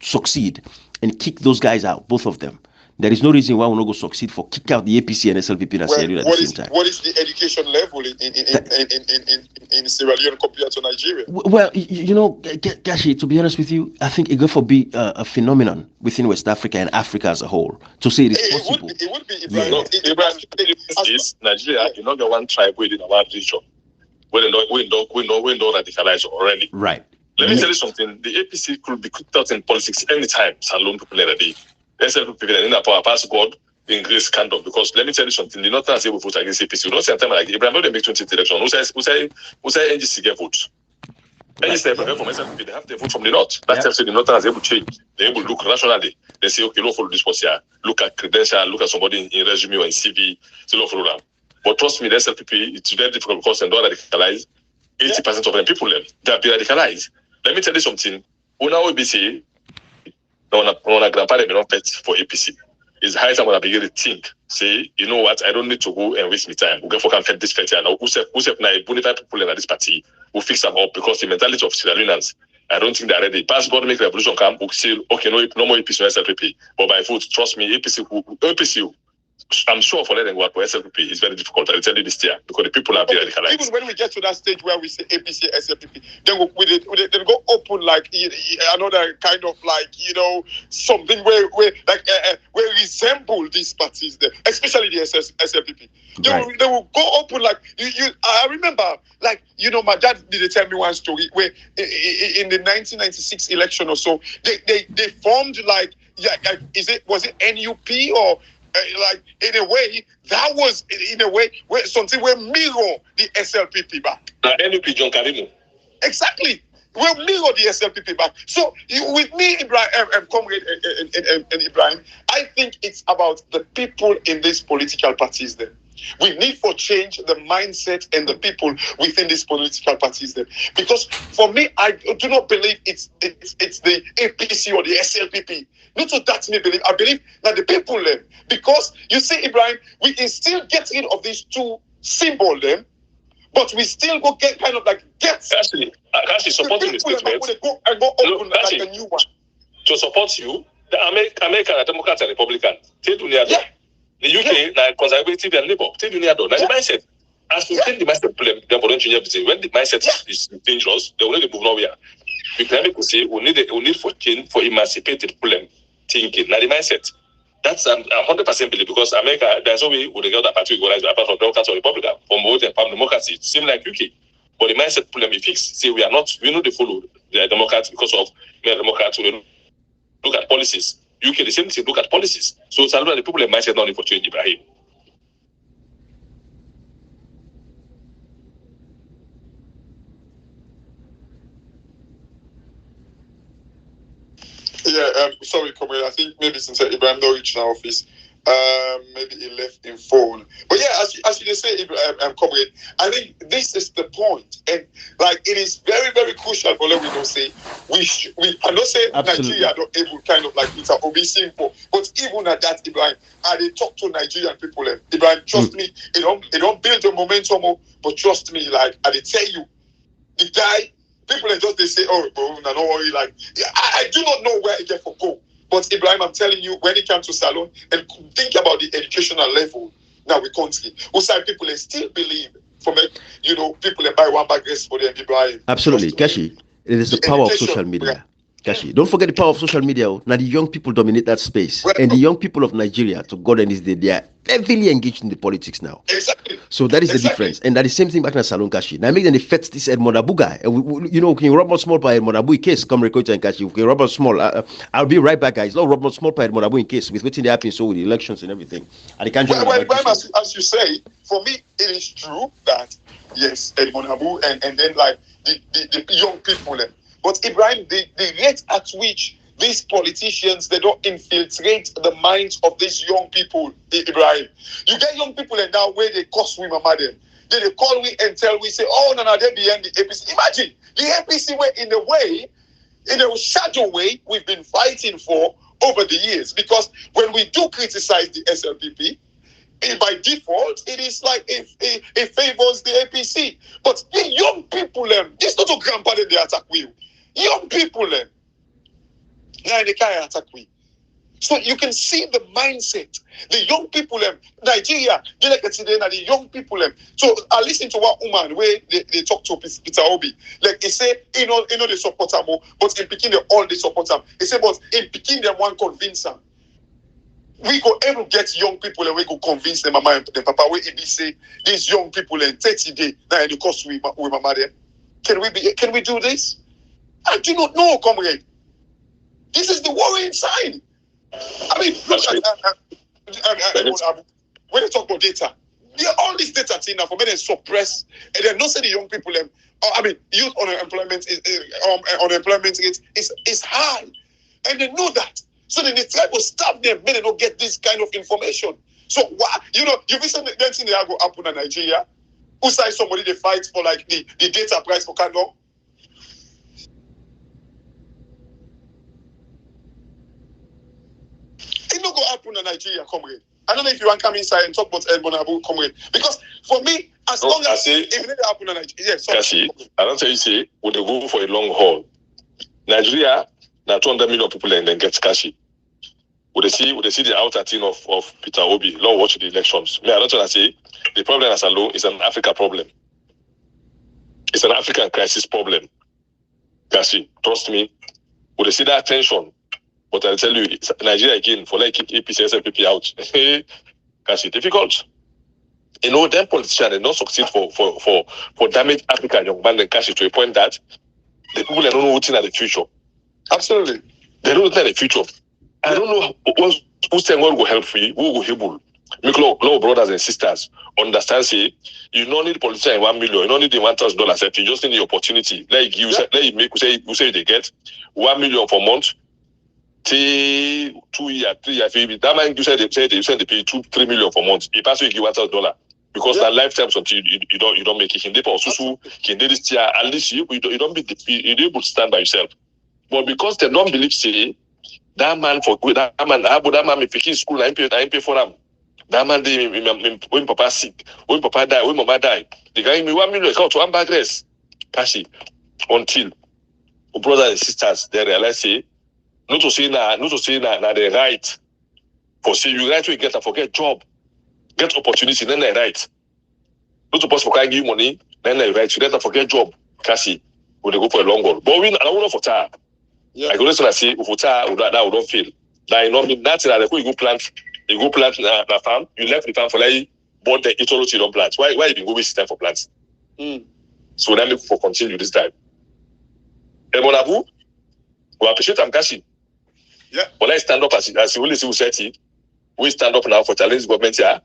succeed and kick those guys out, both of them, there is no reason why we're not going to succeed for kick out the APC and SLPP at the same time. What is the education level in Sierra Leone compared to Nigeria? Well, you know, Kashi, to be honest with you, I think it could for be a phenomenon within West Africa and Africa as a whole to say it is possible. It would be. Nigeria, you know, the one tribe within our region. We don't radicalize already. Right. Let me tell you something. The APC could be kicked out in politics anytime. Salon people in a day. SLPP in a power pass God in Greece kind of, because let me tell you something. The Northerners able to vote against APC. You don't see a time like Ibrahim, they make 20 election. Who say NGC get votes? NGC from SLPP, they have to vote from the North. That's why the Northerners able to change. They able to look rationally. They say, okay, don't follow this policy. Look at credential, look at somebody in resume or in CV. Still don't follow them. But trust me, the SLPP, it's very difficult because they don't radicalize. 80% of them people, they'll be radicalized. Let me tell you something. When I will be saying, when a grandpa they don't pet for APC, it's high time when I begin to think, say, you know what, I don't need to go and waste my time. We'll go for campaign this party and who said now bonify people in this party will fix them up, because the mentality of Sierra Leoneans, I don't think they're ready. Past God make revolution come, we'll say, okay, no more APC, no SLPP. But by vote, trust me, APC I'm sure for letting work for SLPP is very difficult. I'll tell you this year because the people are being radicalized. Even when we get to that stage where we say APC, SLPP, then they go open like another kind of something where we resemble these parties there, especially the SLPP. They will go open like I remember my dad did tell me one story where in the 1996 election or so they formed was it NUP or in a way that was where something where mirror the SLPP back. NUP John Karimu. Exactly. We'll mirror the SLPP back. So with me, Ibrahim, Comrade and Ibrahim, I think it's about the people in these political parties then. We need for change the mindset and the people within these political parties then. Because for me, I do not believe it's the APC or the SLPP. Not to that me believe. I believe that the people then. Because you see, Ibrahim, we can still get rid of these two symbols then, but we still go get Actually supporting the statement. Go open like a new one. To support you, the American Democrats and Republicans, the UK, conservative and Labour, the mindset. As we take the mindset problem, when the mindset is dangerous, they will not move nowhere. We can say we need for change for emancipated problem thinking. Now the mindset. That's 100% believe because America, there's no way with the other party organized apart from Democrats or Republican from both and from democracy. It seems like UK. But the mindset problem is fixed. Say we know they follow the Democrats because of the Democrats who look at policies. UK the same thing, look at policies. So it's a lot of the people mindset not only for change, Ibrahim. Yeah, sorry, comrade. I think maybe since Ibrahim not reached our office, maybe he left in phone. But yeah, as you say, comrade, I think this is the point, and it is very, very crucial for let we don't say I don't say Absolutely. Nigeria don't able kind of it's a OB simple, but even at that, Ibrahim, I they talk to Nigerian people. Ibrahim, trust me, it don't build the momentum, but trust me, I they tell you, the guy. People they say, oh, bro, no, don't worry. I do not know where it get for go. But Ibrahim, I'm telling you, when it comes to Salon, and think about the educational level now we country, outside people still believe people buy one bag rest for them, Ibrahim. Absolutely, Kashi. It is the power of social media. Kashi, don't forget the power of social media. Now the young people dominate that space, and the young people of Nigeria, to God and His day, they are heavily engaged in the politics now. Exactly. So that is the difference, and that is the same thing back in Salon, Kashi. Now make them affect this Edmond Abu guy. Can Robert Small by Edmond Abu in case come record and Kashi. Okay, Robert Small. I'll be right back, guys. No Robert Small by Edmond Abu in case with what's happening so with the elections and everything. And the country. Well, as you say, for me, it is true that yes, Edmond Abu and then the young people. But Ibrahim, the rate at which these politicians, they don't infiltrate the minds of these young people, Ibrahim. You get young people and now where they cost we mama them. Then they call we and tell we say, oh, no, they behind the APC. Imagine, the APC way in a shadow way, we've been fighting for over the years. Because when we do criticize the SLPP, by default, it is it favors the APC. But the young people, this not a grandpa that they attack we. Young people, now they can't attack we. So you can see the mindset. The young people, Nigeria, they the young people. So I listen to one woman where they talk to Peter Obi. They say, they support them, but in Peking, they all they support them. They say, but in Peking, they want to convince them. We go able get young people and we go convince them, mama and papa, where it be say, these young people in 30 days, now in the cost with mama there. Can we do this? I do not know, comrade. This is the worrying sign. I mean, look at when they talk about data, all this data thing now for me they suppress and then not say the young people youth unemployment rate is high. And they know that. So then they try to stop them when they don't get this kind of information. So what you've seen the thing they go happen in Nigeria. Who say somebody they fight for the data price for candle? It not go happen in Nigeria, comrade. I don't know if you want to come inside and talk about Edmond Abu, comrade. Because for me, as long as it happen in Nigeria, yes. Kashi, I don't tell you say we go for a long haul. Nigeria, now 200 million people and then get Kashi. would they see the outer thing of Peter Obi, Lord watch the elections. Me, I don't want to say the problem as alone is an Africa problem. It's an African crisis problem. Kasi, trust me, would they see that tension? But I'll tell you, it's Nigeria again, for like keep APC, SFPP out. Kasi, difficult. You know, them politicians, they don't succeed for damage African young man and Kasi to a point that the people they don't know what's in the future. Absolutely. They don't know in the future. I don't know who's saying what will help free, who will help. Make law brothers and sisters understand, say, you don't need politician in 1 million, you don't need the $1,000, you just need the opportunity. Like you say, let you make you say they get 1 million for month, 2 years, 3 years. That man you say they pay 2-3 million for month. You pass you give $1,000 because that lifetime something you don't make it. Can they this year at least you don't be able to stand by yourself. But because they don't believe, say that man if he in school, I pay for them. That man, when Papa sick, when Papa die, when Mama die, they give me 1 million account to one bag rest. Cash until brothers and sisters they realize, say, not to say the right for say you right to get a forget job, get opportunity, then they right. Not to pass for give you money, then they right. You get a forget job, cash when they go for a long haul. But I don't know for tar. I go listen and say, for tar, that would not fail. That you know that's that you go plant. You go plant na farm, you left the farm for like, but the itology don't plant. Why you been go waste time for plants? So let me for continue this time. And Monabu, we appreciate Amkashi. Yeah. But let's stand up as you will see society. We stand up now for challenge government here.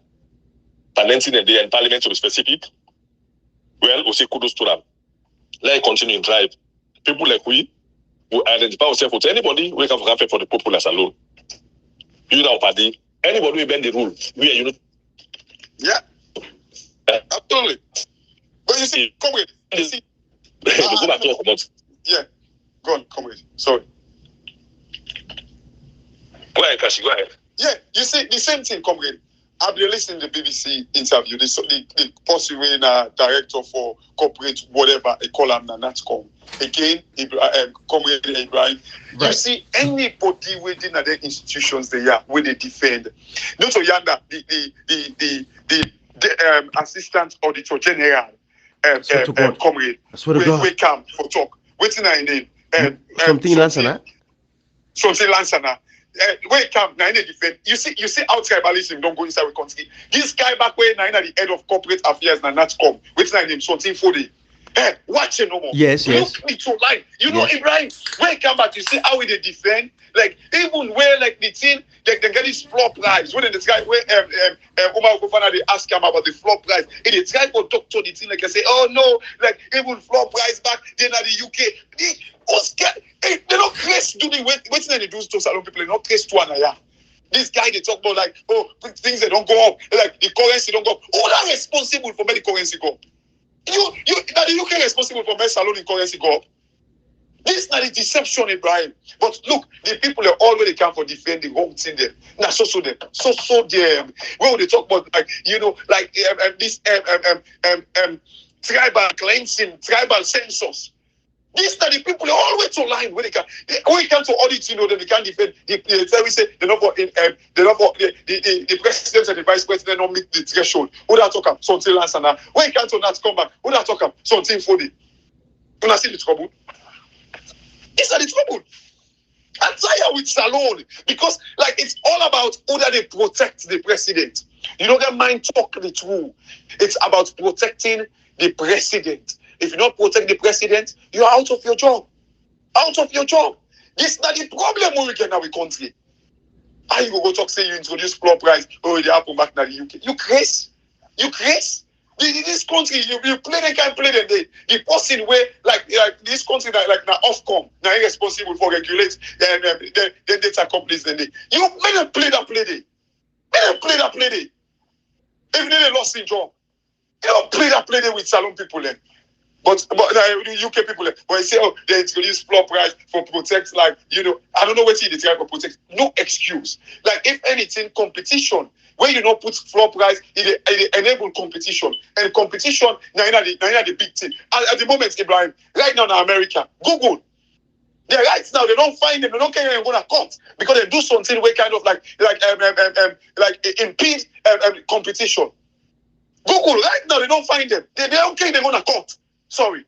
Talenting and the and parliament to be specific. Well, we say kudos to them. Let's continue and drive. People like we identify ourselves to anybody we can campaign for the populace alone. You know, party. Anybody will bend the rule. We are, you know. Yeah. Absolutely. But you see, come with. You see. Yeah. Go on, come with. Sorry. Go ahead, Kashi. Go ahead. Yeah, you see, the same thing, comrade. I've been listening to the BBC interview. The possible director for corporate whatever they call him, NATCOM. Again, comrade Ibrahim. Right. You see, anybody within the institutions they are where they defend. Not so yonder the assistant auditor general, comrade. We come for talk. What's in our name? Something Lansana. Something Lansana. Where come now in the defense? You see how tribalism don't go inside the country. This guy back where now in the head of corporate affairs now NATCOM. What's his name? Something for the watch it no more. Yes. Look me to line. You know, Ibrahim, when you come back, you see how they defend. Like even where like the team they get this floor price. When the guy where Omar Kofana they ask him about the floor price. And they try to talk to the team like I say, oh no, like even floor price back then at the UK. They don't trace to the what's they do to salon people, they not trace to another. This guy they talk about like, oh, things they don't go up, like the currency don't go up. Who are responsible for making the currency go up? You now the UK responsible for making salon in currency go up. This is not a deception, Ibrahim. But look, the people are already come for defend the whole thing there. Now so them. When they talk about like this tribal cleansing, tribal census. These are the people are always aligned when they can. When it comes to audit, you know, then they can't defend. We say they're not for the president and the vice president don't meet the threshold. Who that talk? Something last and when it comes to that come back, who that talk? Something for the. You not see the trouble? These are the trouble. I'm tired with Salon because like it's all about whether they protect the president. You don't get mind talk the truth. It's about protecting the president. If you don't protect the president, you are out of your job. Out of your job. This is not the problem we get in our country. How you go talk say you introduce floor price, oh, they happen back in the UK. You crazy? You crazy? This country, you play, they can't play them. The person where, like this country, like now Ofcom, now irresponsible for regulate the data companies, then you may not play that play day. Even if they lost in job, you don't play that play day with salon people then. But the UK people, but they say, oh, they introduce floor price for protect, like, you know, I don't know what they try for protect. No excuse. Like, if anything, competition, when you don't put floor price, it enable competition. And competition, now the big thing. At the moment, Ibrahim, right now in America, Google, They're right now, they don't find them, they don't care they're gonna cut because they do something where kind of like impede competition. Google right now, they don't find them. They don't care they're gonna cut. Sorry.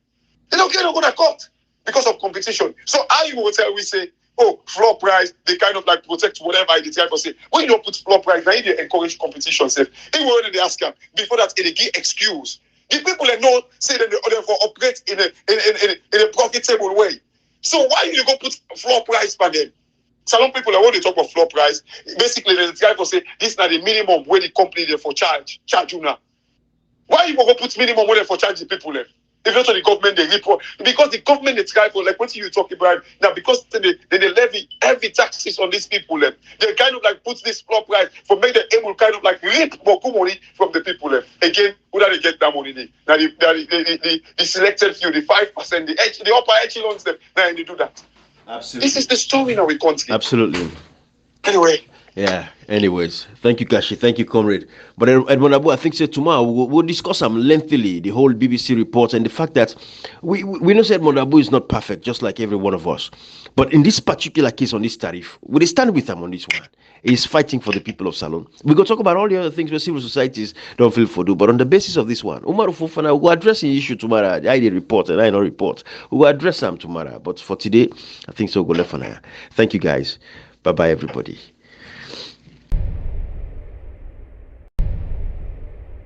They don't care they're gonna cut because of competition. So I will tell we say, oh, floor price, they kind of like protect whatever I try to say. When you don't put floor price, now you encourage competition. Say, even when they ask them, before that, they give excuse. The people that know say that they operate in a profitable way. So why you go put floor price for them? Salon people, when they talk about floor price, basically they try to say this is not the minimum where the company they for charge you now. Why you go put minimum where they for charge the people then? If not the government they report because the government they try for like what you talk about now because they levy heavy taxes on these people then they kind of like put this floor price for make them able kind of like reap more money from the people then. Again, who do they get that money? Now the selected few, the 5%, the upper echelons them now they do that. Absolutely. This is the story in our country. Absolutely. Anyway. Yeah. Anyways, thank you, Kashi. Thank you, comrade. But Edmond Abu, I think so tomorrow we'll discuss lengthily the whole BBC report and the fact that we know that Edmond Abu is not perfect, just like every one of us. But in this particular case on this tariff, we stand with him on this one. He's fighting for the people of Salon. We go talk about all the other things where civil societies don't feel for do. But on the basis of this one, Umar Fofana will address the issue tomorrow. I did report and I don't report. We will address them tomorrow. But for today, I think so. Go left for now. Thank you, guys. Bye bye, everybody.